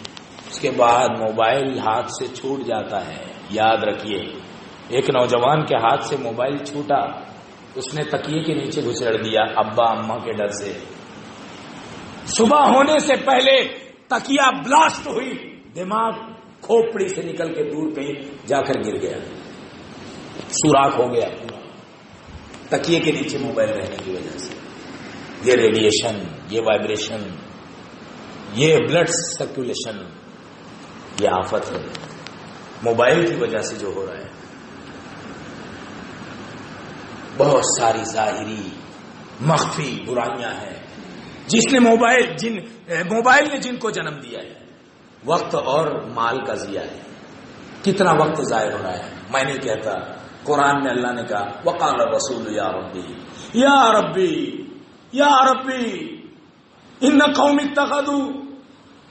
اس کے بعد موبائل ہاتھ سے چھوٹ جاتا ہے. یاد رکھیے ایک نوجوان کے ہاتھ سے موبائل چھوٹا، اس نے تکیے کے نیچے گھسیڑ دیا ابا اماں کے ڈر سے. صبح ہونے سے پہلے تکیا بلاسٹ ہوئی، دماغ کھوپڑی سے نکل کے دور کہیں جا کر گر گیا، سوراخ ہو گیا پورا تکیے کے نیچے موبائل رہنے کی وجہ سے. یہ ریڈیشن، یہ وائبریشن، یہ بلڈ سرکولیشن، یہ آفت ہے موبائل کی وجہ سے جو ہو رہا ہے. بہت ساری ظاہری مخفی برائیاں ہیں جس نے موبائل نے جن کو جنم دیا ہے. وقت اور مال کا ضیاع ہے. کتنا وقت ضائع ہو رہا ہے. میں نہیں کہتا، قرآن میں اللہ نے کہا وقال الرسول یا ربی یا ربی یا ربی ان قوم اتخذوا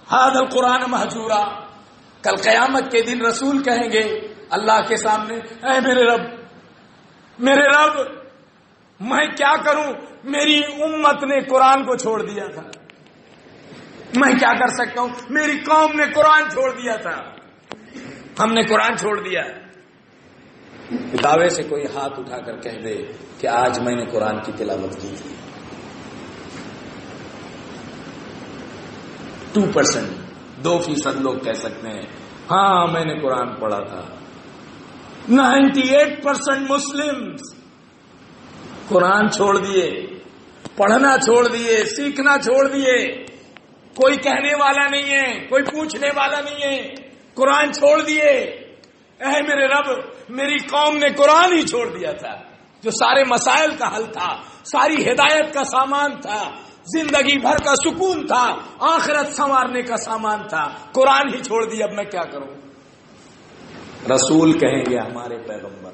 هذا القرآن مہجورا. کل قیامت کے دن رسول کہیں گے اللہ کے سامنے، اے میرے رب میں کیا کروں، میری امت نے قرآن کو چھوڑ دیا تھا، میں کیا کر سکتا ہوں، میری قوم نے قرآن چھوڑ دیا تھا، ہم نے قرآن چھوڑ دیا. دعوے سے کوئی ہاتھ اٹھا کر کہہ دے کہ آج میں نے قرآن کی تلاوت کی تھی. 2%، 2% لوگ کہہ سکتے ہیں ہاں میں نے قرآن پڑھا تھا. 98% مسلم قرآن چھوڑ دیے، پڑھنا چھوڑ دیے، سیکھنا چھوڑ دیے. کوئی کہنے والا نہیں ہے، کوئی پوچھنے والا نہیں ہے، قرآن چھوڑ دیے. اے میرے رب، میری قوم نے قرآن ہی چھوڑ دیا تھا جو سارے مسائل کا حل تھا، ساری ہدایت کا سامان تھا، زندگی بھر کا سکون تھا، آخرت سنوارنے کا سامان تھا، قرآن ہی چھوڑ دیا، اب میں کیا کروں. رسول کہیں گے ہمارے پیغمبر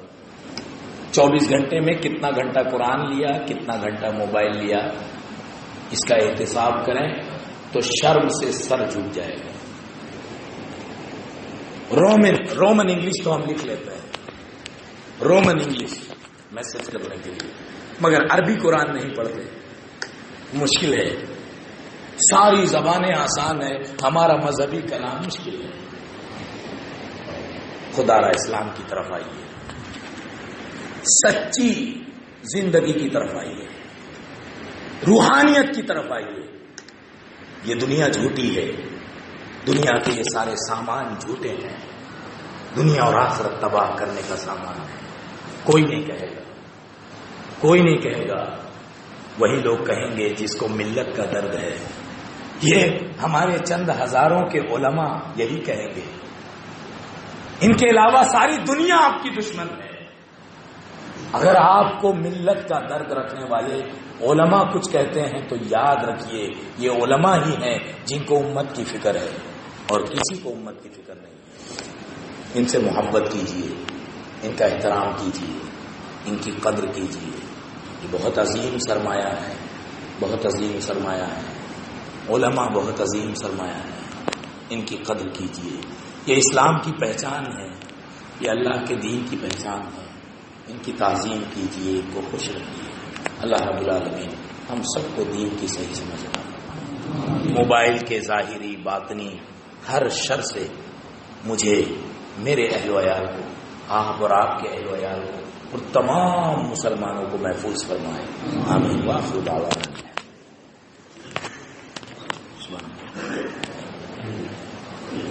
24 گھنٹے میں کتنا گھنٹہ قرآن لیا، کتنا گھنٹہ موبائل لیا، اس کا احتساب کریں تو شرم سے سر جھک جائے گا. رومن انگلش تو ہم لکھ لیتے ہیں، رومن انگلش میسج کرنے کے لیے، مگر عربی قرآن نہیں پڑھتے. مشکل ہے. ساری زبانیں آسان ہے، ہمارا مذہبی کلام مشکل ہے. خدا را اسلام کی طرف آئیے، سچی زندگی کی طرف آئیے، روحانیت کی طرف آئیے. یہ دنیا جھوٹی ہے، دنیا کے یہ سارے سامان جھوٹے ہیں، دنیا اور آخرت تباہ کرنے کا سامان ہے. کوئی نہیں کہے گا، کوئی نہیں کہے گا. وہی لوگ کہیں گے جس کو ملت کا درد ہے. یہ ہمارے چند ہزاروں کے علماء یہی کہیں گے. ان کے علاوہ ساری دنیا آپ کی دشمن ہے. اگر آپ کو ملت کا درد رکھنے والے علماء کچھ کہتے ہیں تو یاد رکھیے یہ علماء ہی ہیں جن کو امت کی فکر ہے اور کسی کو امت کی فکر نہیں ہے. ان سے محبت کیجیے، ان کا احترام کیجیے، ان کی قدر کیجیے. یہ بہت عظیم سرمایہ ہے، بہت عظیم سرمایہ ہے. علماء بہت عظیم سرمایہ ہے، ان کی قدر کیجیے. یہ اسلام کی پہچان ہے، یہ اللہ کے دین کی پہچان ہے. ان کی تعظیم کیجیے، ان کو خوش رکھیے. اللہ رب العالمین ہم سب کو دین کی صحیح سمجھ رہا. موبائل کے ظاہری باطنی ہر شر سے مجھے، میرے اہل و عیال کو، آپ اور آپ کے اہل و عیال کو اور تمام مسلمانوں کو محفوظ فرمائے. آمین. وآخر دعوانا